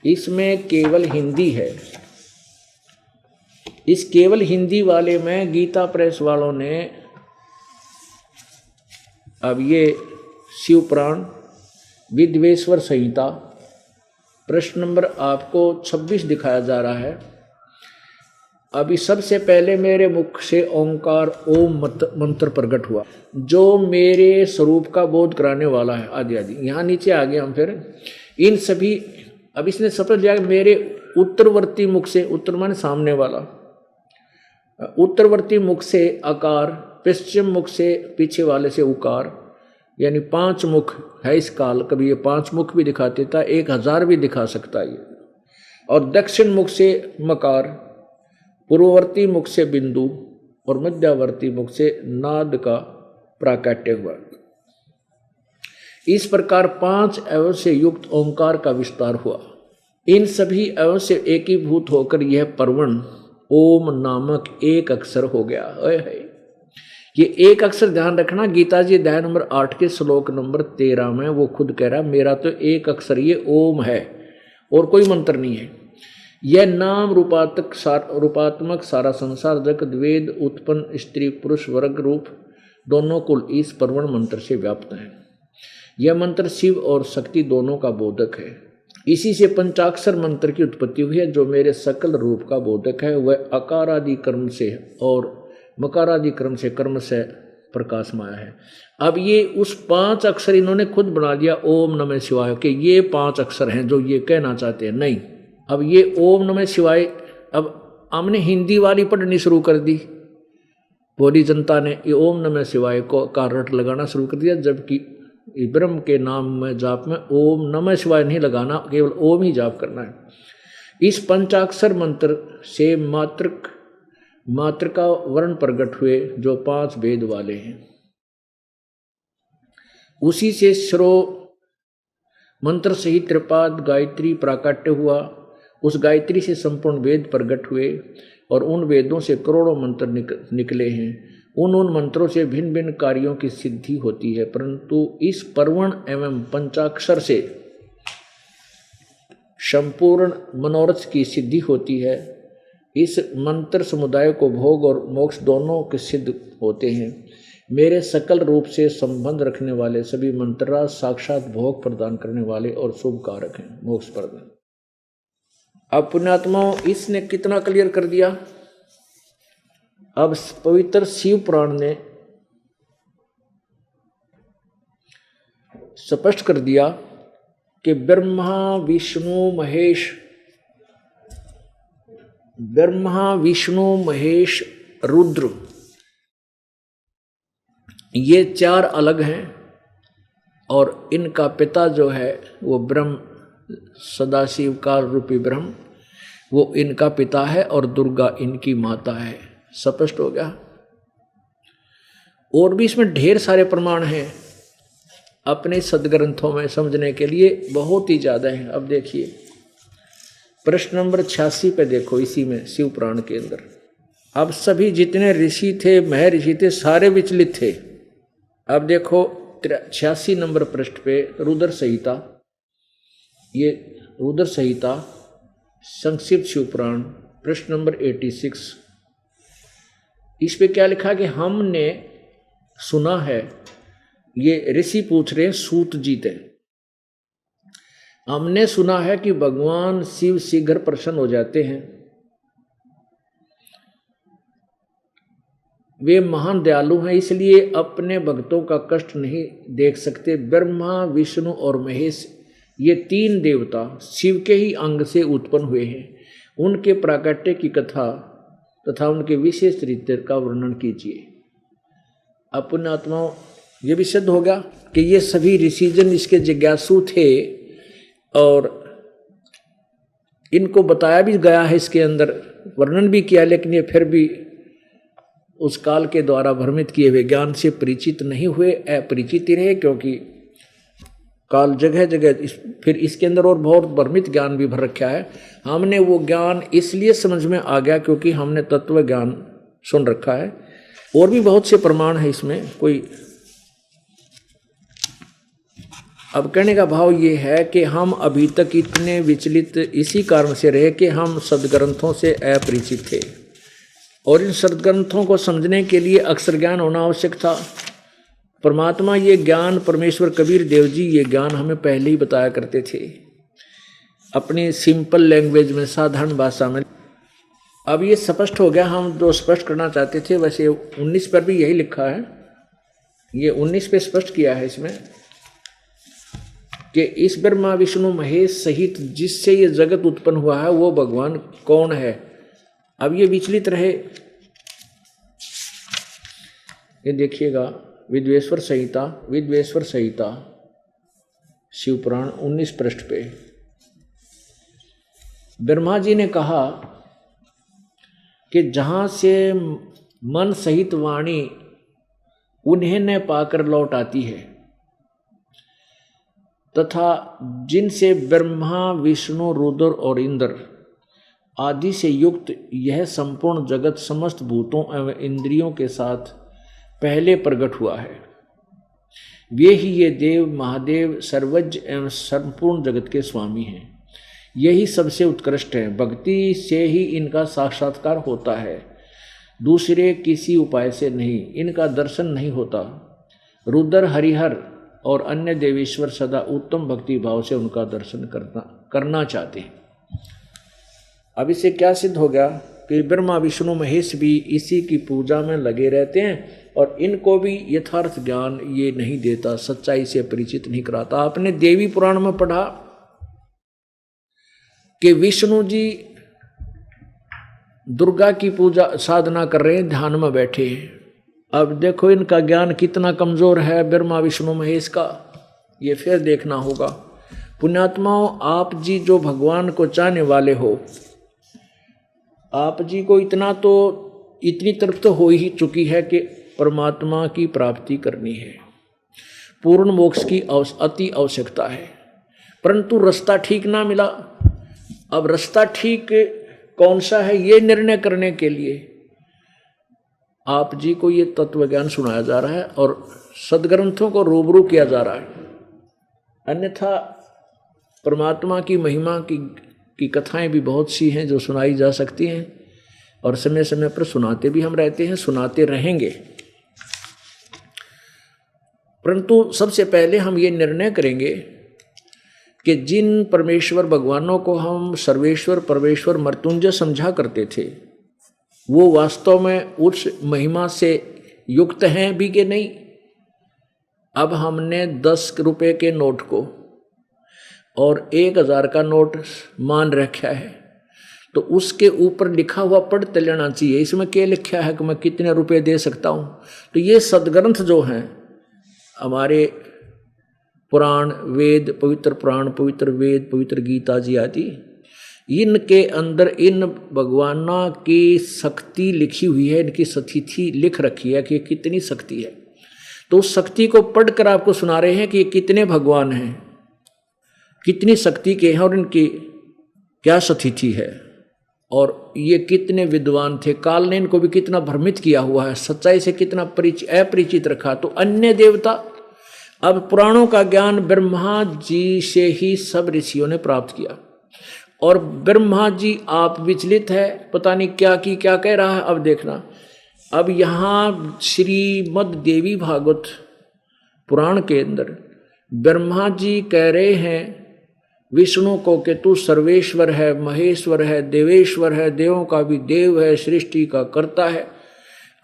इसमें केवल हिंदी है। इस केवल हिंदी वाले में गीता प्रेस वालों ने, अब ये शिव पुराण विद्वेश्वर संहिता प्रश्न नंबर आपको 26 दिखाया जा रहा है। अभी सबसे पहले मेरे मुख से ओंकार ओम मंत्र प्रकट हुआ, जो मेरे स्वरूप का बोध कराने वाला है, आदि आदि। यहाँ नीचे आ गए हम फिर इन सभी। अब इसने शपथ लिया मेरे उत्तरवर्ती मुख से, उत्तर माने सामने वाला, उत्तरवर्ती मुख से अकार, पश्चिम मुख से पीछे वाले से उकार, यानी 5 मुख है इस काल। कभी ये 5 मुख भी दिखाते था, 1000 भी दिखा सकता है ये। और दक्षिण मुख से मकार, पूर्ववर्ती मुख से बिंदु और मध्यावर्ती मुख से नाद का प्राकट्य हुआ। इस प्रकार 5 अवयव से युक्त ओंकार का विस्तार हुआ। इन सभी अवयव से एकीभूत होकर यह परवण ओम नामक एक अक्षर हो गया। ये एक अक्षर ध्यान रखना, गीता जी अध्याय नंबर 8 के श्लोक नंबर 13 में वो खुद कह रहा है मेरा तो एक अक्षर ये ओम है और कोई मंत्र नहीं है। यह नाम रूपात्मक सारा संसार जगत वेद उत्पन्न स्त्री पुरुष वर्ग रूप दोनों कुल इस परवण मंत्र से व्याप्त है। यह मंत्र शिव और शक्ति दोनों का बोधक है। इसी से पंचाक्षर मंत्र की उत्पत्ति हुई है, जो मेरे सकल रूप का बोधक है। वह अकारादि कर्म से और मकारादि कर्म से कर्म से प्रकाशमाया है। अब ये उस 5 अक्षर इन्होंने खुद बना दिया ओम नमः शिवाय के, ये 5 अक्षर हैं जो ये कहना चाहते हैं। नहीं, अब ये ओम नमः शिवाय अब हमने हिंदी वाली पढ़नी शुरू कर दी, पूरी जनता ने ये ओम नमः शिवाय को का रट लगाना शुरू कर दिया, जबकि ब्रह्म के नाम में जाप में ओम नमः शिवाय नहीं लगाना, केवल ओम ही जाप करना है। इस पंचाक्षर मंत्र से मात्र का वर्ण प्रकट हुए जो 5 वेद वाले हैं। उसी से श्रो मंत्र सहित त्रिपाद गायत्री प्राकट्य हुआ। उस गायत्री से संपूर्ण वेद प्रकट हुए और उन वेदों से करोड़ों मंत्र निकले हैं। उन मंत्रों से भिन्न भिन्न कार्यों की सिद्धि होती है, परंतु इस परवण एवं पंचाक्षर से संपूर्ण मनोरथ की सिद्धि होती है। इस मंत्र समुदाय को भोग और मोक्ष दोनों के सिद्ध होते हैं। मेरे सकल रूप से संबंध रखने वाले सभी मंत्र साक्षात भोग प्रदान करने वाले और शुभ कारक हैं, मोक्ष प्रदान। अब पुण्यात्माओं, इसने कितना क्लियर कर दिया। अब पवित्र शिव पुराण ने स्पष्ट कर दिया कि ब्रह्मा विष्णु महेश रुद्र ये 4 अलग हैं, और इनका पिता जो है वो ब्रह्म सदाशिव काल रूपी ब्रह्म, वो इनका पिता है और दुर्गा इनकी माता है। स्पष्ट हो गया। और भी इसमें ढेर सारे प्रमाण हैं अपने सदग्रंथों में समझने के लिए, बहुत ही ज्यादा है। अब देखिए प्रश्न नंबर 86 पे देखो, इसी में शिव पुराण के अंदर अब सभी जितने ऋषि थे, महर्षि थे, सारे विचलित थे। अब देखो 86 नंबर पृष्ठ पे रुद्र संहिता, ये रुद्र संहिता संक्षिप्त शिव पुराण प्रश्न नंबर 86। इस पे क्या लिखा कि हमने सुना है, ये ऋषि पूछ रहे हैं सूत जी थे, हमने सुना है कि भगवान शिव शीघ्र प्रसन्न हो जाते हैं, वे महान दयालु हैं, इसलिए अपने भक्तों का कष्ट नहीं देख सकते। ब्रह्मा विष्णु और महेश ये तीन देवता शिव के ही अंग से उत्पन्न हुए हैं, उनके प्राकट्य की कथा तथा उनके विशेष चरित्र का वर्णन कीजिए। अपने आत्माओं ये भी सिद्ध होगा कि ये सभी ऋषिजन इसके जिज्ञासु थे और इनको बताया भी गया है, इसके अंदर वर्णन भी किया, लेकिन ये फिर भी उस काल के द्वारा भ्रमित किए हुए ज्ञान से परिचित नहीं हुए, अपरिचित ही रहे, क्योंकि काल जगह जगह फिर इसके अंदर और बहुत भ्रमित ज्ञान भी भर रखा है। हमने वो ज्ञान इसलिए समझ में आ गया क्योंकि हमने तत्व ज्ञान सुन रखा है। और भी बहुत से प्रमाण है इसमें, कोई अब कहने का भाव ये है कि हम अभी तक इतने विचलित इसी कारण से रहे कि हम सदग्रंथों से अपरिचित थे, और इन सदग्रंथों को समझने के लिए अक्षर ज्ञान होना आवश्यक था। परमात्मा ये ज्ञान, परमेश्वर कबीर देव जी ये ज्ञान हमें पहले ही बताया करते थे अपनी सिंपल लैंग्वेज में, साधारण भाषा में। अब ये स्पष्ट हो गया, हम जो स्पष्ट करना चाहते थे। वैसे 19 पर भी यही लिखा है, ये 19 पे स्पष्ट किया है इसमें कि इस ब्रह्मा विष्णु महेश सहित जिससे ये जगत उत्पन्न हुआ है वो भगवान कौन है। अब ये विचलित रहे, ये देखिएगा विद्वेश्वर संहिता शिव पुराण 19 पृष्ठ पे ब्रह्मा जी ने कहा कि जहां से मन सहित वाणी उन्हें न पाकर लौट आती है तथा जिनसे ब्रह्मा विष्णु रुद्र और इंद्र आदि से युक्त यह संपूर्ण जगत समस्त भूतों एवं इंद्रियों के साथ पहले प्रकट हुआ है, वे ही ये देव महादेव सर्वज्ञ एवं संपूर्ण जगत के स्वामी हैं। यही सबसे उत्कृष्ट है, भक्ति से ही इनका साक्षात्कार होता है, दूसरे किसी उपाय से नहीं, इनका दर्शन नहीं होता। रुद्र हरिहर और अन्य देवेश्वर सदा उत्तम भक्ति भाव से उनका दर्शन करना चाहते हैं। अब इससे क्या सिद्ध हो गया कि ब्रह्मा विष्णु महेश भी इसी की पूजा में लगे रहते हैं और इनको भी यथार्थ ज्ञान ये नहीं देता, सच्चाई से परिचित नहीं कराता। आपने देवी पुराण में पढ़ा कि विष्णु जी दुर्गा की पूजा साधना कर रहे हैं, ध्यान में बैठे हैं। अब देखो इनका ज्ञान कितना कमजोर है ब्रह्मा विष्णु महेश का, ये फिर देखना होगा। पुण्यात्माओं, आप जी जो भगवान को चाहने वाले हो, आप जी को इतनी तरफ तो हो ही चुकी है कि परमात्मा की प्राप्ति करनी है, पूर्ण मोक्ष की अति आवश्यकता है, परंतु रास्ता ठीक ना मिला। अब रास्ता ठीक कौन सा है ये निर्णय करने के लिए आप जी को ये तत्व ज्ञान सुनाया जा रहा है और सदग्रंथों को रूबरू किया जा रहा है। अन्यथा परमात्मा की महिमा की कथाएं भी बहुत सी हैं जो सुनाई जा सकती हैं और समय समय पर सुनाते भी हम रहते हैं, सुनाते रहेंगे। परंतु सबसे पहले हम ये निर्णय करेंगे कि जिन परमेश्वर भगवानों को हम सर्वेश्वर परमेश्वर मृत्युंजय समझा करते थे, वो वास्तव में उस महिमा से युक्त हैं भी कि नहीं। अब हमने 10 रुपए के नोट को और 1000 का नोट मान रखा है, तो उसके ऊपर लिखा हुआ पढ़ते लेना चाहिए, इसमें क्या लिखा है कि मैं कितने रुपए दे सकता हूँ। तो ये सदग्रंथ जो हैं हमारे पुराण वेद, पवित्र पुराण, पवित्र वेद, पवित्र गीता जी आदि, इनके अंदर इन भगवानों की शक्ति लिखी हुई है, इनकी स्थिति लिख रखी है कि कितनी शक्ति है। तो उस शक्ति को पढ़कर आपको सुना रहे हैं कि ये कितने भगवान हैं, कितनी शक्ति के हैं और इनकी क्या स्थिति है, और ये कितने विद्वान थे। काल ने इनको भी कितना भ्रमित किया हुआ है, सच्चाई से कितना अपरिचित रखा। तो अन्य देवता, अब पुराणों का ज्ञान ब्रह्मा जी से ही सब ऋषियों ने प्राप्त किया, और ब्रह्मा जी आप विचलित है, पता नहीं क्या की क्या कह रहा है। अब देखना, अब यहाँ श्रीमद् देवी भागवत पुराण के अंदर ब्रह्मा जी कह रहे हैं विष्णु को कि तू सर्वेश्वर है, महेश्वर है, देवेश्वर है, देवों का भी देव है, सृष्टि का कर्ता है।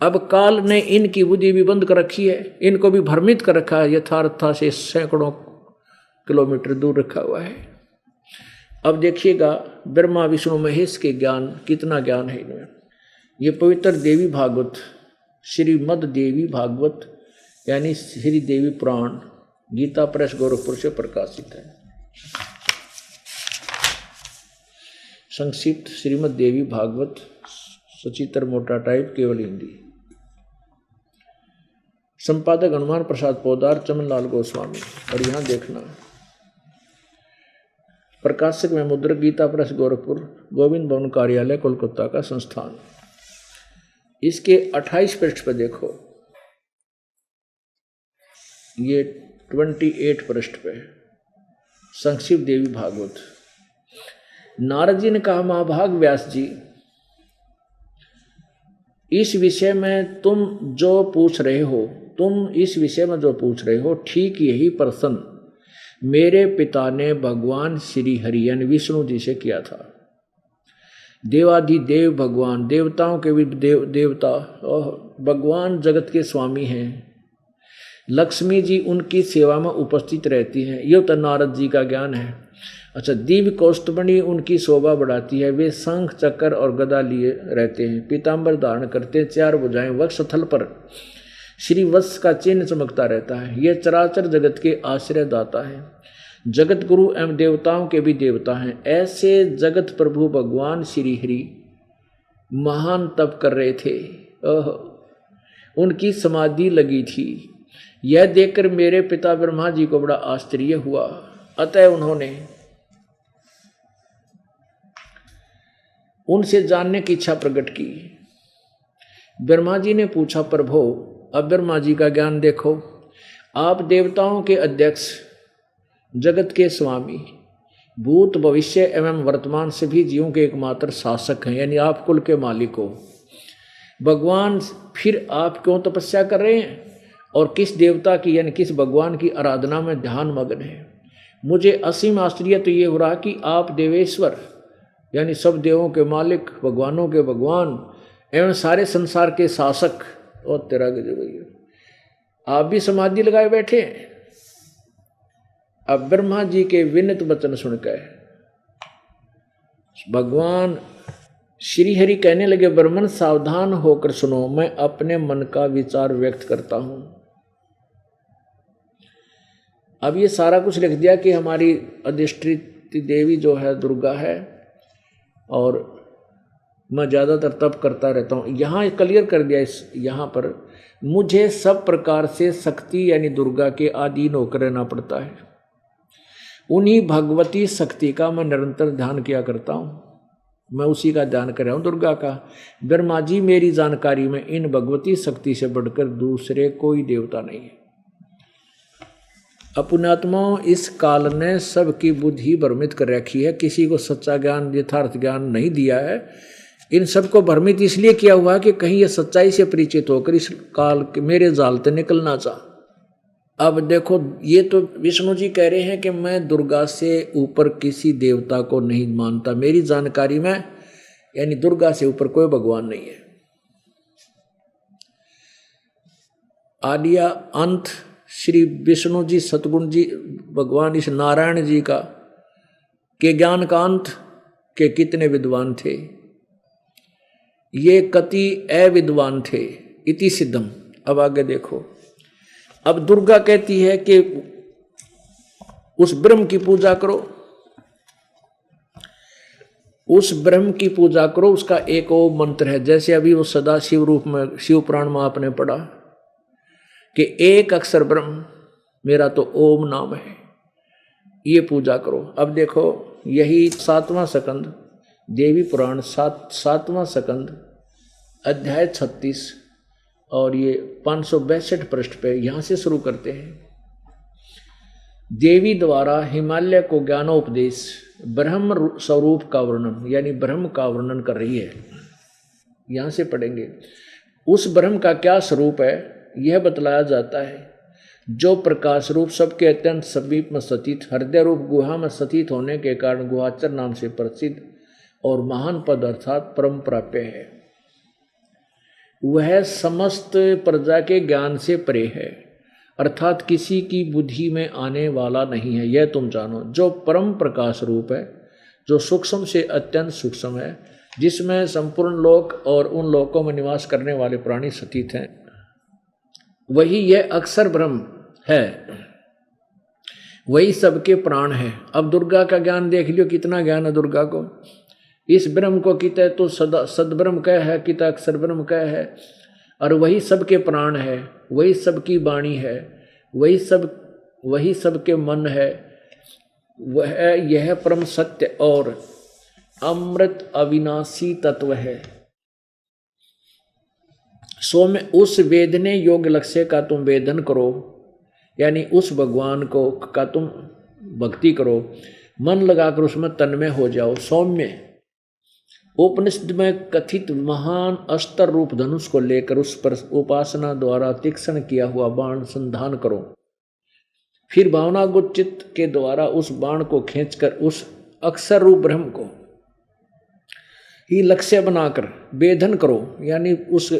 अब काल ने इनकी बुद्धि भी बंद कर रखी है, इनको भी भ्रमित कर रखा है, यथार्थता से सैकड़ों किलोमीटर दूर रखा हुआ है। अब देखिएगा ब्रह्मा विष्णु महेश के ज्ञान, कितना ज्ञान है इनमें। ये पवित्र देवी भागवत, श्रीमद् देवी भागवत यानी श्री देवी पुराण, गीता प्रेस गोरखपुर से प्रकाशित है। संक्षिप्त श्रीमद् देवी भागवत, सचित्र मोटा टाइप, केवल हिंदी। संपादक हनुमान प्रसाद पोदार, चमनलाल गोस्वामी। और यहाँ देखना, प्रकाशक में मुद्रक, गीता प्रेस गोरखपुर, गोविंद भवन कार्यालय कोलकाता का संस्थान। इसके 28 पृष्ठ पर देखो, ये 28 पृष्ठ पे संक्षिप्त देवी भागवत। नारद जी ने कहा, महाभाग व्यास जी, इस विषय में तुम जो पूछ रहे हो, ठीक यही प्रश्न मेरे पिता ने भगवान श्री हरियन विष्णु जी से किया था। देवाधिदेव भगवान, देवताओं के भी देवता और भगवान जगत के स्वामी हैं। लक्ष्मी जी उनकी सेवा में उपस्थित रहती हैं। ये तो नारद जी का ज्ञान है। अच्छा, दिव्य कौस्तुभमणि उनकी शोभा बढ़ाती है। वे शंख चक्र और गदा लिए रहते हैं, पीताम्बर धारण करते हैं, 4 भुजाएं, वक्षस्थल पर श्री वत्स का चिन्ह चमकता रहता है। ये चराचर जगत के आश्रय दाता है, जगत गुरु एवं देवताओं के भी देवता हैं। ऐसे जगत प्रभु भगवान श्री हरि महान तप कर रहे थे, उनकी समाधि लगी थी। यह देखकर मेरे पिता ब्रह्मा जी को बड़ा आश्चर्य हुआ। अतः उन्होंने उनसे जानने की इच्छा प्रकट की। ब्रह्मा जी ने पूछा, प्रभो, अब ब्रह्मा जी का ज्ञान देखो, आप देवताओं के अध्यक्ष, जगत के स्वामी, भूत भविष्य एवं वर्तमान सभी जीवों के एकमात्र शासक हैं, यानी आप कुल के मालिक हो। भगवान, फिर आप क्यों तपस्या कर रहे हैं और किस देवता की यानी किस भगवान की आराधना में ध्यान मग्न है? मुझे असीम आश्चर्य तो ये हो रहा कि आप देवेश्वर यानी सब देवों के मालिक, भगवानों के भगवान एवं सारे संसार के शासक, और तेरा गजब भैया, आप भी समाधि लगाए बैठे हैं। अब ब्रह्मा जी के विनित वचन सुनकर भगवान श्री हरि कहने लगे, ब्रह्मन सावधान होकर सुनो, मैं अपने मन का विचार व्यक्त करता हूं। अब ये सारा कुछ लिख दिया कि हमारी अधिष्ठित देवी जो है दुर्गा है, और मैं ज़्यादातर तप करता रहता हूँ। यहाँ क्लियर कर दिया इस यहाँ पर, मुझे सब प्रकार से शक्ति यानी दुर्गा के अधीन होकर रहना पड़ता है। उन्हीं भगवती शक्ति का मैं निरंतर ध्यान किया करता हूँ, मैं उसी का ध्यान कर रहा हूँ, दुर्गा का। ब्रह्मा जी, मेरी जानकारी में इन भगवती शक्ति से बढ़कर दूसरे कोई देवता नहीं है। पुण्यात्माओं, इस काल ने सबकी बुद्धि भ्रमित कर रखी है, किसी को सच्चा ज्ञान, यथार्थ ज्ञान नहीं दिया है। इन सबको भ्रमित इसलिए किया हुआ है कि कहीं ये सच्चाई से परिचित होकर इस काल के मेरे जाल से निकलना चाह। अब देखो, ये तो विष्णु जी कह रहे हैं कि मैं दुर्गा से ऊपर किसी देवता को नहीं मानता, मेरी जानकारी में यानी दुर्गा से ऊपर कोई भगवान नहीं है। आदिया अंत श्री विष्णु जी, सतगुण जी, भगवान इस नारायण जी का के ज्ञान का अंत के कितने विद्वान थे, ये कति अविद्वान थे। इति सिद्धम। अब आगे देखो, अब दुर्गा कहती है कि उस ब्रह्म की पूजा करो। उस ब्रह्म की पूजा करो, उसका एक ओम मंत्र है। जैसे अभी वो सदा शिव रूप में शिव पुराण में आपने पढ़ा कि एक अक्षर ब्रह्म, मेरा तो ओम नाम है, ये पूजा करो। अब देखो यही 7वां स्कंद देवी पुराण 7वां स्कंद अध्याय 36 और ये 562 पृष्ठ पे यहाँ से शुरू करते हैं। देवी द्वारा हिमालय को ज्ञानोपदेश, ब्रह्म स्वरूप का वर्णन, यानी ब्रह्म का वर्णन कर रही है। यहाँ से पढ़ेंगे। उस ब्रह्म का क्या स्वरूप है यह बतलाया जाता है, जो प्रकाश रूप सबके अत्यंत समीप में स्थित, हृदय रूप गुहा में स्थित होने के कारण गुहाचर नाम से प्रसिद्ध और महान पद अर्थात परम प्राप्य है। वह समस्त प्रजा के ज्ञान से परे है, अर्थात किसी की बुद्धि में आने वाला नहीं है, यह तुम जानो। जो परम प्रकाश रूप है, जो सूक्ष्म से अत्यंत सूक्ष्म है, जिसमें संपूर्ण लोक और उन लोकों में निवास करने वाले प्राणी स्थित हैं, वही यह अक्षर ब्रह्म है, वही सबके प्राण है। अब दुर्गा का ज्ञान देख लियो, कितना ज्ञान है दुर्गा को। इस ब्रह्म को किते तो सदा सदब्रह्म कह है, किता अक्षर ब्रह्म कह है, और वही सबके प्राण है, वही सबकी वाणी है, वही सबके मन है। वह यह परम सत्य और अमृत अविनाशी तत्व है। सो में उस वेदने योग्य लक्ष्य का तुम वेदन करो, यानी उस भगवान को का तुम भक्ति करो, मन लगाकर उसमें तन्मय हो जाओ। सौम्य उपनिषद में कथित महान अस्त्र रूप धनुष को लेकर उस पर उपासना द्वारा तीक्ष्ण किया हुआ बाण संधान करो। फिर भावनागुत चित्त के द्वारा उस बाण को खींचकर उस अक्षर रूप ब्रह्म को ही लक्ष्य बनाकर वेदन करो, यानी उस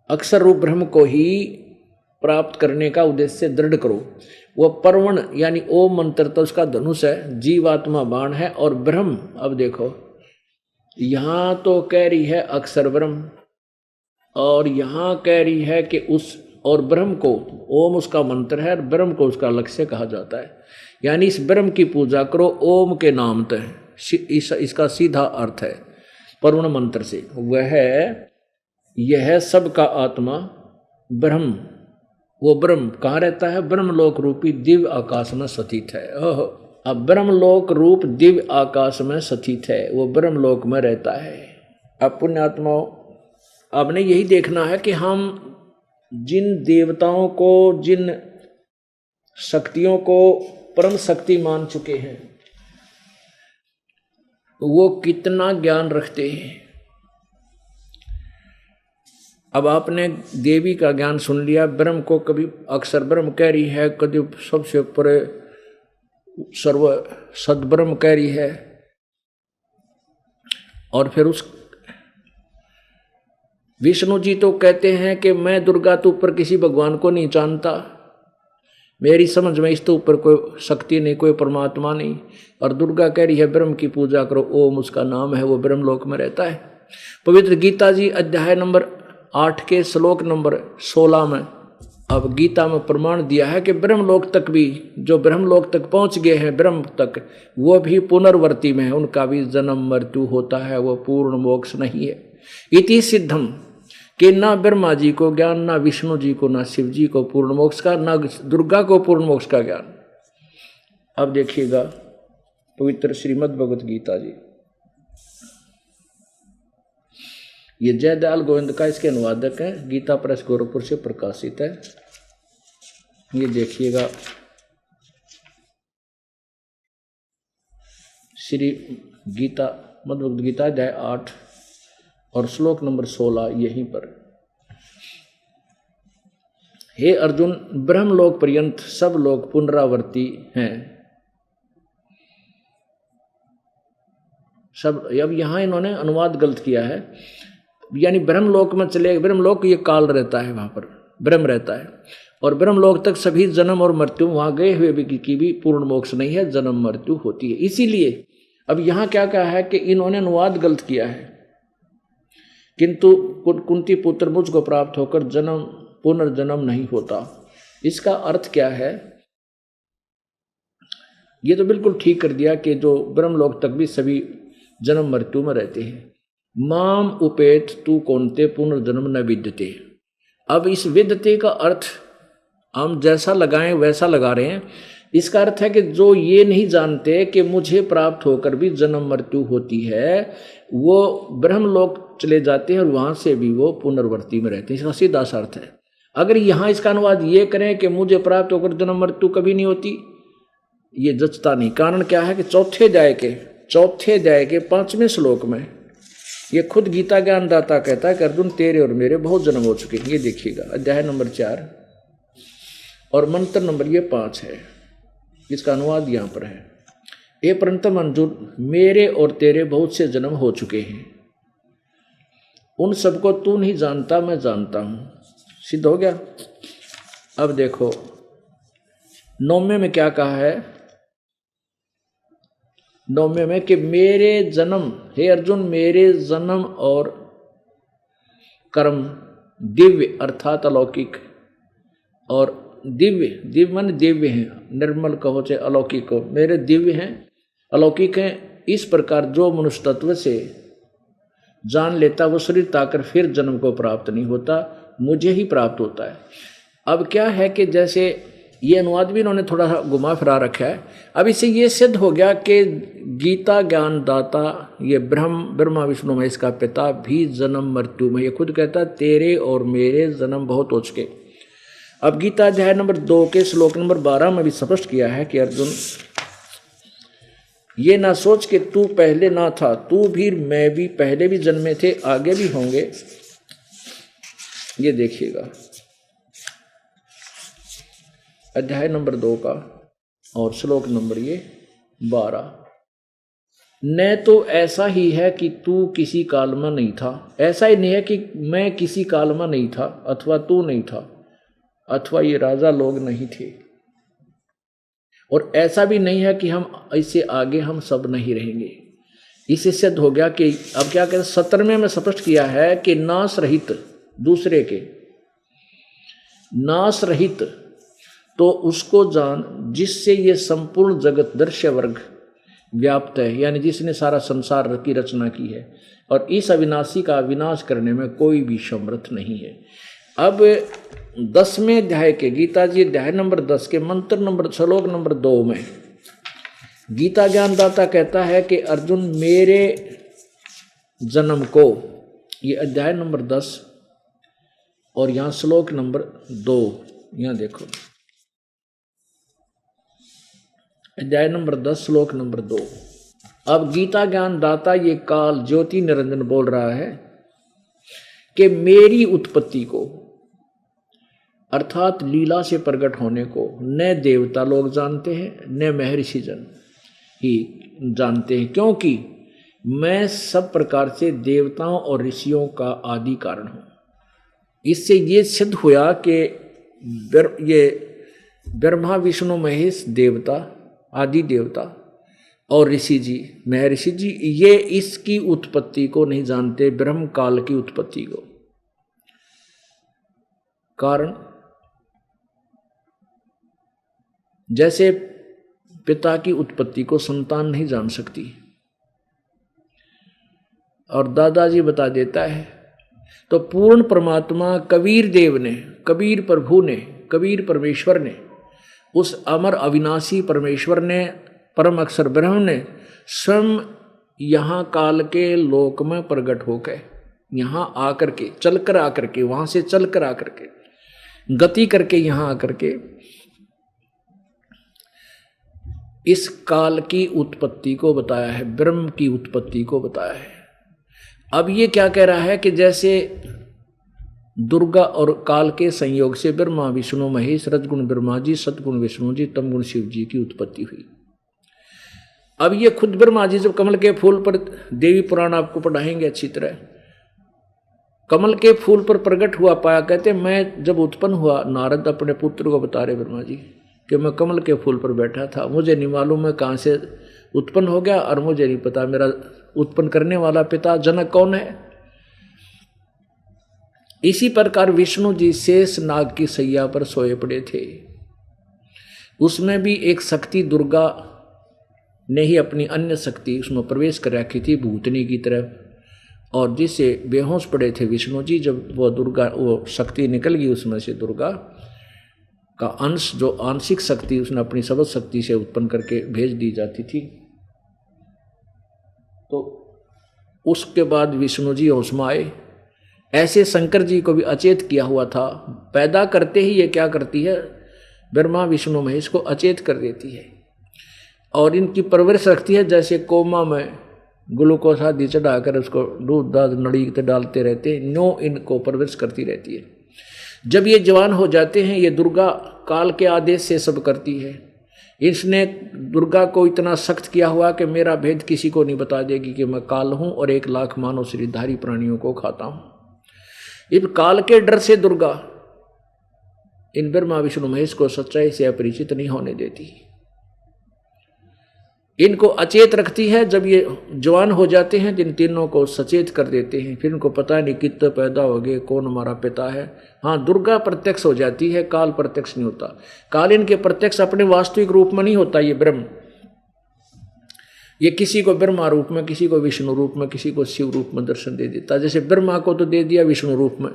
अक्षर रूप ब्रह्म को ही प्राप्त करने का उद्देश्य दृढ़ करो। वह परवण यानी ओम मंत्र तो उसका धनुष है, जीवात्मा बाण है, और ब्रह्म, अब देखो यहां तो कह रही है अक्षर ब्रह्म, और यहां कह रही है कि उस और ब्रह्म को, ओम उसका मंत्र है और ब्रह्म को उसका लक्ष्य कहा जाता है। यानी इस ब्रह्म की पूजा करो ओम के नाम तय, इसका सीधा अर्थ है परवण मंत्र से। वह यह सब का आत्मा ब्रह्म, वो ब्रह्म कहाँ रहता है? ब्रह्मलोक रूपी दिव्य आकाश में स्थित है। ओह, अब ब्रह्मलोक रूप दिव्य आकाश में स्थित है, वो ब्रह्मलोक में रहता है। अब पुण्यात्माओं, आपने यही देखना है कि हम जिन देवताओं को, जिन शक्तियों को परम शक्ति मान चुके हैं, वो कितना ज्ञान रखते हैं। अब आपने देवी का ज्ञान सुन लिया, ब्रह्म को कभी अक्षर ब्रह्म कह रही है, कभी सबसे ऊपर सर्व सद्ब्रह्म कह रही है, और फिर उस विष्णु जी तो कहते हैं कि मैं दुर्गा तो ऊपर किसी भगवान को नहीं जानता, मेरी समझ में इस तो ऊपर कोई शक्ति नहीं, कोई परमात्मा नहीं। और दुर्गा कह रही है ब्रह्म की पूजा करो, ओम उसका नाम है, वो ब्रह्मलोक में रहता है। पवित्र गीता जी अध्याय नंबर 8 के श्लोक नंबर 16 में अब गीता में प्रमाण दिया है कि ब्रह्मलोक तक भी, जो ब्रह्मलोक तक पहुंच गए हैं ब्रह्म तक, वो भी पुनर्वर्ती में है, उनका भी जन्म मृत्यु होता है, वो पूर्ण मोक्ष नहीं है। इति सिद्धम कि ना ब्रह्मा जी को ज्ञान, ना विष्णु जी को, ना शिव जी को पूर्ण मोक्ष का, ना दुर्गा को पूर्ण मोक्ष का ज्ञान। अब देखिएगा पवित्र श्रीमद् भगवत गीता जी, ये जयदयाल गोविंद का इसके अनुवादक है, गीता प्रेस गोरखपुर से प्रकाशित है। ये देखिएगा श्री गीता मद्भगवद गीता अध्याय 8 और श्लोक नंबर 16 यहीं पर। हे अर्जुन, ब्रह्मलोक पर्यंत सब लोग पुनरावर्ती हैं। सब, अब यहां इन्होंने अनुवाद गलत किया है, यानी ब्रह्मलोक में चले, ब्रह्मलोक ये काल रहता है, वहां पर ब्रह्म रहता है, और ब्रह्मलोक तक सभी जन्म और मृत्यु, वहां गए हुए भी की भी पूर्ण मोक्ष नहीं है, जन्म मृत्यु होती है। इसीलिए अब यहां क्या कहा है कि इन्होंने अनुवाद गलत किया है, किंतु कुंती पुत्र मुझ को प्राप्त होकर जन्म पुनर्जन्म नहीं होता। इसका अर्थ क्या है? ये तो बिल्कुल ठीक कर दिया कि जो ब्रह्मलोक तक भी सभी जन्म मृत्यु में रहते हैं। माम उपेत तू कौनते पुनर्जन्म न विद्यते। अब इस विद्यते का अर्थ हम जैसा लगाएं वैसा लगा रहे हैं। इसका अर्थ है कि जो ये नहीं जानते कि मुझे प्राप्त होकर भी जन्म मृत्यु होती है, वो ब्रह्मलोक चले जाते हैं और वहां से भी वो पुनर्वर्ती में रहते हैं। इसका सीधा सा अर्थ है। अगर यहां इसका अनुवाद ये करें कि मुझे प्राप्त होकर जन्म मृत्यु कभी नहीं होती, ये जचता नहीं। कारण क्या है कि चौथे अध्याय के 5वें श्लोक में ये खुद गीता ज्ञान दाता कहता है कि अर्जुन तेरे और मेरे बहुत जन्म हो चुके हैं। ये देखिएगा अध्याय नंबर 4 और मंत्र नंबर ये 5 है। इसका अनुवाद यहां पर है, ए परंतम अर्जुन मेरे और तेरे बहुत से जन्म हो चुके हैं, उन सबको तू नहीं जानता, मैं जानता हूं। सिद्ध हो गया। अब देखो 9वें में क्या कहा है, 9वें में कि मेरे जन्म, हे अर्जुन मेरे जन्म और कर्म दिव्य अर्थात अलौकिक, और दिव्य मन दिव्य हैं, निर्मल कहो चाहे अलौकिक हो, मेरे दिव्य हैं अलौकिक हैं। इस प्रकार जो मनुष्य तत्व से जान लेता वो शरीर ताकर फिर जन्म को प्राप्त नहीं होता, मुझे ही प्राप्त होता है। अब क्या है कि जैसे ये अनुवाद भी इन्होंने थोड़ा सा घुमा फिरा रखा है। अब इससे ये सिद्ध हो गया कि गीता ज्ञान दाता ये ब्रह्मा विष्णु महेश का पिता भी जन्म मृत्यु में, ये खुद कहता तेरे और मेरे जन्म बहुत हो चुके। अब गीता अध्याय नंबर 2 के श्लोक नंबर 12 में भी स्पष्ट किया है कि अर्जुन ये ना सोच कि तू पहले ना था, तू भी मैं भी पहले भी जन्मे थे, आगे भी होंगे। ये देखिएगा अध्याय नंबर 2 का और श्लोक नंबर ये 12। न तो ऐसा ही है कि तू किसी काल में नहीं था, ऐसा ही नहीं है कि मैं किसी काल में नहीं था अथवा तू नहीं था अथवा ये राजा लोग नहीं थे, और ऐसा भी नहीं है कि हम इससे आगे हम सब नहीं रहेंगे। इससे सिद्ध हो गया कि अब क्या कहते हैं 17वें में स्पष्ट किया है कि नाश रहित, दूसरे के नाश रहित तो उसको जान जिससे ये संपूर्ण जगत दृश्य वर्ग व्याप्त है, यानी जिसने सारा संसार की रचना की है और इस अविनाशी का विनाश करने में कोई भी समर्थ नहीं है। अब 10वें अध्याय के गीता जी अध्याय नंबर 10 के मंत्र नंबर श्लोक नंबर 2 में गीता ज्ञानदाता कहता है कि अर्जुन मेरे जन्म को, ये अध्याय नंबर 10 और यहां श्लोक नंबर 2, यहां देखो अध्याय नंबर 10 श्लोक नंबर 2। अब गीता ज्ञान दाता ये काल ज्योति निरंजन बोल रहा है कि मेरी उत्पत्ति को अर्थात लीला से प्रकट होने को न देवता लोग जानते हैं न महर्षि जन ही जानते हैं, क्योंकि मैं सब प्रकार से देवताओं और ऋषियों का आदि कारण हूं। इससे ये सिद्ध हुआ कि ये ब्रह्मा विष्णु महेश देवता आदि देवता और ऋषि जी महर्षि जी ये इसकी उत्पत्ति को नहीं जानते, ब्रह्म काल की उत्पत्ति को। कारण जैसे पिता की उत्पत्ति को संतान नहीं जान सकती, और दादाजी बता देता है, तो पूर्ण परमात्मा कबीर देव ने, कबीर प्रभु ने, कबीर परमेश्वर ने, उस अमर अविनाशी परमेश्वर ने, परम अक्षर ब्रह्म ने स्वयं यहाँ काल के लोक में प्रकट होकर यहाँ आकर के, चलकर आकर के, वहां से चलकर आकर के, गति करके यहाँ आकर के इस काल की उत्पत्ति को बताया है, ब्रह्म की उत्पत्ति को बताया है। अब ये क्या कह रहा है कि जैसे दुर्गा और काल के संयोग से ब्रह्मा विष्णु महेश, रजगुण ब्रह्मा जी, सतगुण विष्णु जी, तमगुण शिव जी की उत्पत्ति हुई। अब ये खुद ब्रह्मा जी जब कमल के फूल पर, देवी पुराण आपको पढ़ाएंगे अच्छी तरह, कमल के फूल पर प्रकट हुआ पाया, कहते मैं जब उत्पन्न हुआ, नारद अपने पुत्र को बता रहे ब्रह्मा जी कि मैं कमल के फूल पर बैठा था, मुझे नहीं मालूम मैं कहाँ से उत्पन्न हो गया और मुझे नहीं पता मेरा उत्पन्न करने वाला पिता जनक कौन है। इसी प्रकार विष्णु जी शेष नाग की सैया पर सोए पड़े थे, उसमें भी एक शक्ति दुर्गा ने ही अपनी अन्य शक्ति उसमें प्रवेश कर रखी थी भूतनी की तरफ, और जिससे बेहोश पड़े थे विष्णु जी, जब वो दुर्गा वो शक्ति निकल गई उसमें से, दुर्गा का अंश जो आंशिक शक्ति उसने अपनी सबद शक्ति से उत्पन्न करके भेज दी जाती थी, तो उसके बाद विष्णु जी होश में आए। ऐसे शंकर जी को भी अचेत किया हुआ था, पैदा करते ही ये क्या करती है, ब्रह्मा विष्णु महेश को अचेत कर देती है और इनकी परवरिश रखती है, जैसे कोमा में ग्लूकोज आदि चढ़ाकर उसको दूध दाद नड़ी पे डालते रहते हैं, नो इनको परवरिश करती रहती है। जब ये जवान हो जाते हैं, ये दुर्गा काल के आदेश से सब करती है। इसने दुर्गा को इतना सख्त किया हुआ कि मेरा भेद किसी को नहीं बता देगी कि मैं काल हूं और 1 लाख मानव शरीरधारी प्राणियों को खाता हूं। इस काल के डर से दुर्गा इन ब्रह्मा विष्णु महेश को सच्चाई से अपरिचित नहीं होने देती, इनको अचेत रखती है। जब ये जवान हो जाते हैं, जिन तीनों को सचेत कर देते हैं, फिर इनको पता नहीं कितने पैदा हो गए, कौन हमारा पिता है। हाँ, दुर्गा प्रत्यक्ष हो जाती है, काल प्रत्यक्ष नहीं होता। काल इनके प्रत्यक्ष अपने वास्तविक रूप में नहीं होता, ये ब्रह्म, ये किसी को ब्रह्मा रूप में, किसी को विष्णु रूप में, किसी को शिव रूप में दर्शन दे देता। जैसे ब्रह्मा को तो दे दिया विष्णु रूप में,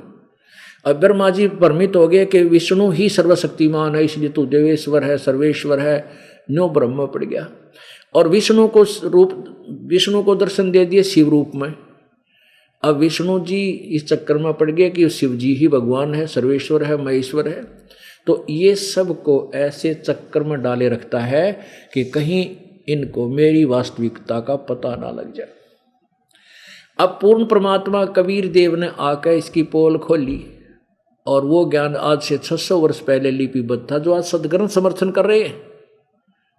अब ब्रह्मा जी भ्रमित हो गए कि विष्णु ही सर्वशक्तिमान है, इसलिए तू देवेश्वर है, सर्वेश्वर है, न्यो ब्रह्म पड़ गया। और विष्णु को दर्शन दे दिए शिव रूप में। अब विष्णु जी इस चक्कर में पड़ गए कि शिव जी ही भगवान है, सर्वेश्वर है, महेश्वर है। तो ये सब को ऐसे चक्कर में डाले रखता है कि कहीं इनको मेरी वास्तविकता का पता ना लग जाए। अब पूर्ण परमात्मा कबीर देव ने आकर इसकी पोल खोली और वो ज्ञान आज से 600 वर्ष पहले लिपिबद्ध था, जो आज सदग्रंथ समर्थन कर रहे हैं।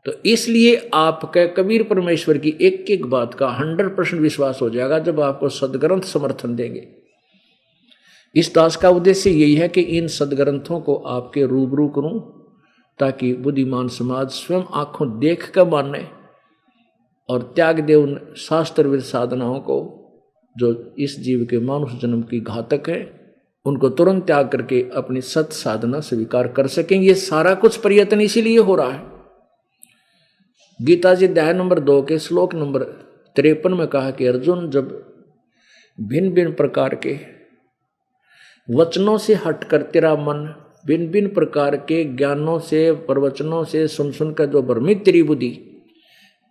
तो इसलिए आपके कबीर परमेश्वर की एक एक बात का 100% विश्वास हो जाएगा जब आपको सदग्रंथ समर्थन देंगे। इस दास का उद्देश्य यही है कि इन सदग्रंथों को आपके रूबरू करूं, ताकि बुद्धिमान समाज स्वयं आंखों देख कर माने और त्याग दे उन शास्त्रविद साधनाओं को जो इस जीव के मानुष जन्म की घातक है, उनको तुरंत त्याग करके अपनी सत साधना स्वीकार कर सकें। ये सारा कुछ प्रयत्न इसीलिए हो रहा है। गीता जी अध्याय नंबर 2 के श्लोक नंबर 53 में कहा कि अर्जुन, जब भिन्न भिन्न प्रकार के वचनों से हटकर तेरा मन भिन्न भिन्न प्रकार के ज्ञानों से, प्रवचनों से सुन सुनकर जो भ्रमित तेरी बुद्धि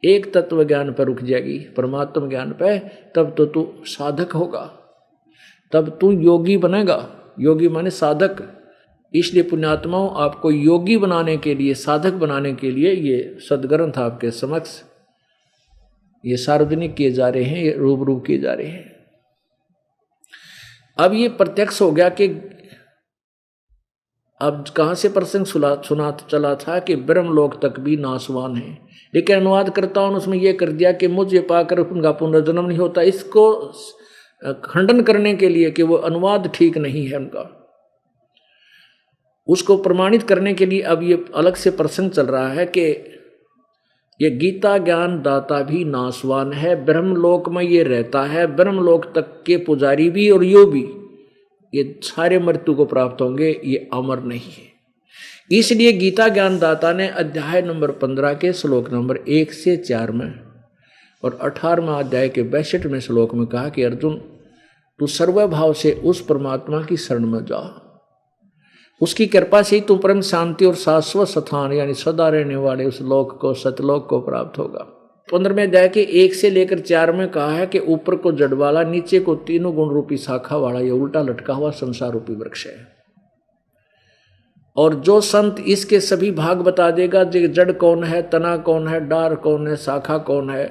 एक तत्व ज्ञान पर रुक जाएगी, परमात्मा ज्ञान पर, तब तो तू साधक होगा, तब तू योगी बनेगा। योगी माने साधक। इसलिए पुण्यात्माओं, आपको योगी बनाने के लिए, साधक बनाने के लिए ये सदग्रंथ आपके समक्ष ये सार्वजनिक किए जा रहे हैं, ये रूबरू किए जा रहे हैं। अब ये प्रत्यक्ष हो गया कि अब कहाँ से प्रसंग सुना चला था कि ब्रह्मलोक तक भी नासवान है, लेकिन अनुवादकर्ताओं ने उसमें यह कर दिया कि मुझे पाकर उनका पुनर्जन्म नहीं होता। इसको खंडन करने के लिए कि वो अनुवाद ठीक नहीं है उनका, उसको प्रमाणित करने के लिए अब ये अलग से प्रसंग चल रहा है कि ये गीता ज्ञान दाता भी नासवान है, ब्रह्मलोक में ये रहता है, ब्रह्मलोक तक के पुजारी भी और यो भी, ये सारे मृत्यु को प्राप्त होंगे, ये अमर नहीं है। इसलिए गीता ज्ञान दाता ने अध्याय नंबर 15 के श्लोक नंबर 1 से 4 में और 18वें अध्याय के 62वें श्लोक में कहा कि अर्जुन, तू सर्वभाव से उस परमात्मा की शरण में जा, उसकी कृपा से ही तू परम शांति और शाश्वत स्थान यानी सदा रहने वाले उस लोक को, सतलोक को प्राप्त होगा। 15वें अध्याय के 1 से लेकर 4 में कहा है कि ऊपर को जड़ वाला, नीचे को तीनों गुण रूपी शाखा वाला ये उल्टा लटका हुआ संसार रूपी वृक्ष है। और जो संत इसके सभी भाग बता देगा, जड़ कौन है, तना कौन है, डार कौन है, शाखा कौन है,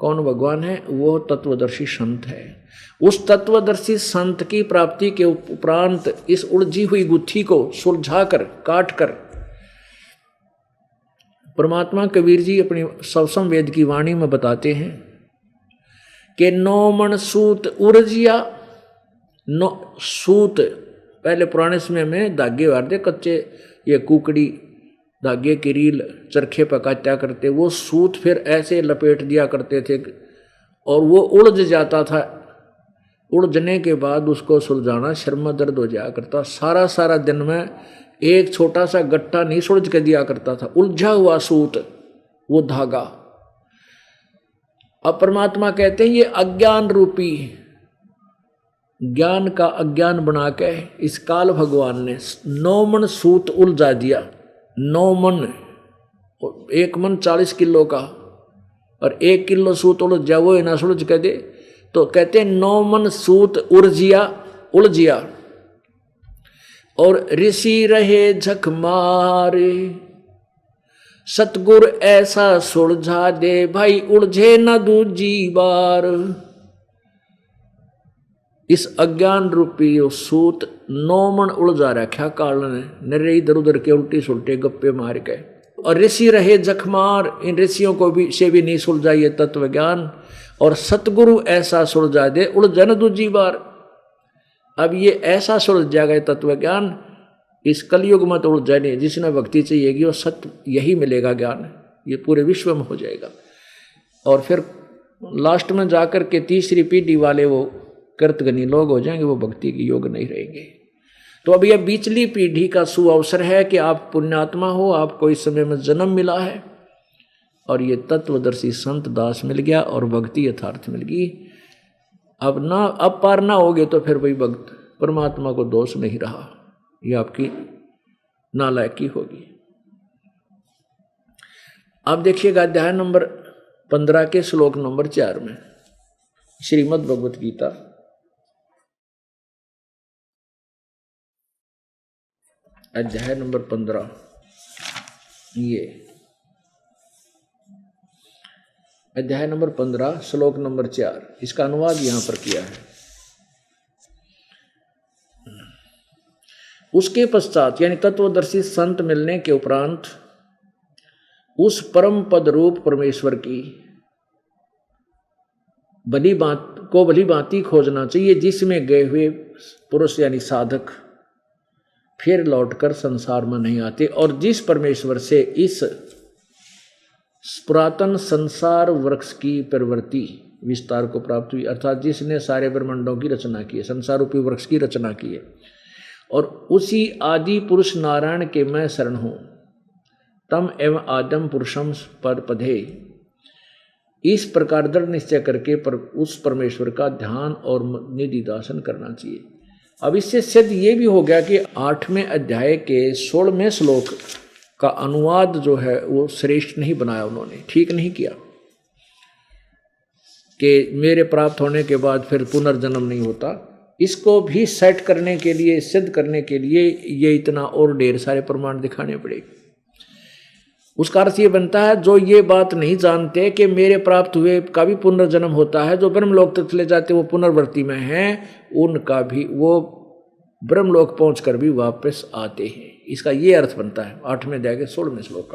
कौन भगवान है, वो तत्वदर्शी संत है। उस तत्वदर्शी संत की प्राप्ति के उपरांत इस उलझी हुई गुत्थी को सुलझाकर, काटकर परमात्मा कबीर जी अपनी सवसम वेद की वाणी में बताते हैं कि 9 मन सूत उर्जिया, सूत पहले पुराने समय में धागे वारते कच्चे, ये कुकड़ी धागे की रील चरखे पर काटा करते, वो सूत फिर ऐसे लपेट दिया करते थे और वो उलझ जाता था। उलझने के बाद उसको सुलझाना शर्म दर्द हो जाया करता। सारा सारा दिन में एक छोटा सा गट्टा नहीं सुलझ के दिया करता था, उलझा हुआ सूत, वो धागा। अब परमात्मा कहते हैं ये अज्ञान रूपी ज्ञान का अज्ञान बना के इस काल भगवान ने 9 मन सूत उलझा दिया। 9 मन, 1 मन 40 किलो का, और 1 किलो सूत उलझ जा वो ना सुलझ कह दे, तो कहते 9 मन सूत उलझिया और ऋषि रहे झक मारे, सतगुर ऐसा सुलझा दे भाई उलझे न दूजी बार। इस अज्ञान रूपी सूत 9 मन उलझा रखा काल ने, नरे इधर उधर के उल्टी सुलटे गप्पे मार के, और ऋषि रहे जखमार, इन ऋषियों को भी से भी नहीं सुलझा ये तत्व ज्ञान, और सतगुरु ऐसा सुलझा दे उलझन दूजी बार। अब ये ऐसा सुलझ जाएगा तत्व ज्ञान, इस कलयुग में तो उलझा नहीं, जिसने भक्ति चाहिएगी वो सत्य यही मिलेगा ज्ञान, ये पूरे विश्व में हो जाएगा। और फिर लास्ट में जाकर के तीसरी पीढ़ी वाले वो कृतघ्नी लोग हो जाएंगे, वो भक्ति के योग नहीं रहेंगे। तो अब यह बीचली पीढ़ी का सुअवसर है कि आप पुण्यात्मा हो, आपको इस समय में जन्म मिला है और ये तत्वदर्शी संत दास मिल गया और भक्ति यथार्थ मिल गई। अब पार ना होगे तो फिर वही भक्त परमात्मा को दोष नहीं रहा, ये आपकी नालायकी होगी। आप देखिएगा अध्याय नंबर 15 के श्लोक नंबर 4 में श्रीमद् भगवत गीता, अध्याय नंबर 15, ये अध्याय नंबर 15 श्लोक नंबर 4, इसका अनुवाद यहां पर किया है। उसके पश्चात यानी तत्वदर्शी संत मिलने के उपरांत उस परम पद रूप परमेश्वर की भली भांति खोजना चाहिए, जिसमें गए हुए पुरुष यानी साधक फिर लौटकर संसार में नहीं आते, और जिस परमेश्वर से इस पुरातन संसार वृक्ष की प्रवृत्ति विस्तार को प्राप्त हुई, अर्थात जिसने सारे ब्रह्मांडों की रचना की है, संसार रूपी वृक्ष की रचना की है, और उसी आदि पुरुष नारायण के मैं शरण हूं, तम एवं आदम पुरुषम पर पदे, इस प्रकार दृढ़ निश्चय करके उस परमेश्वर का ध्यान और निधिध्यासन करना चाहिए। अब इससे सिद्ध ये भी हो गया कि 8वें अध्याय के 16वें श्लोक का अनुवाद जो है वो श्रेष्ठ नहीं बनाया उन्होंने, ठीक नहीं किया कि मेरे प्राप्त होने के बाद फिर पुनर्जन्म नहीं होता। इसको भी सेट करने के लिए, सिद्ध करने के लिए ये इतना और ढेर सारे प्रमाण दिखाने पड़ेंगे। उसका अर्थ ये बनता है जो ये बात नहीं जानते कि मेरे प्राप्त हुए का भी पुनर्जन्म होता है, जो ब्रह्मलोक तक चले जाते वो पुनर्वृत्ति में हैं, उनका भी वो ब्रह्मलोक पहुंचकर भी वापस आते हैं। इसका ये अर्थ बनता है 8वें अध्याय के 16वें श्लोक का।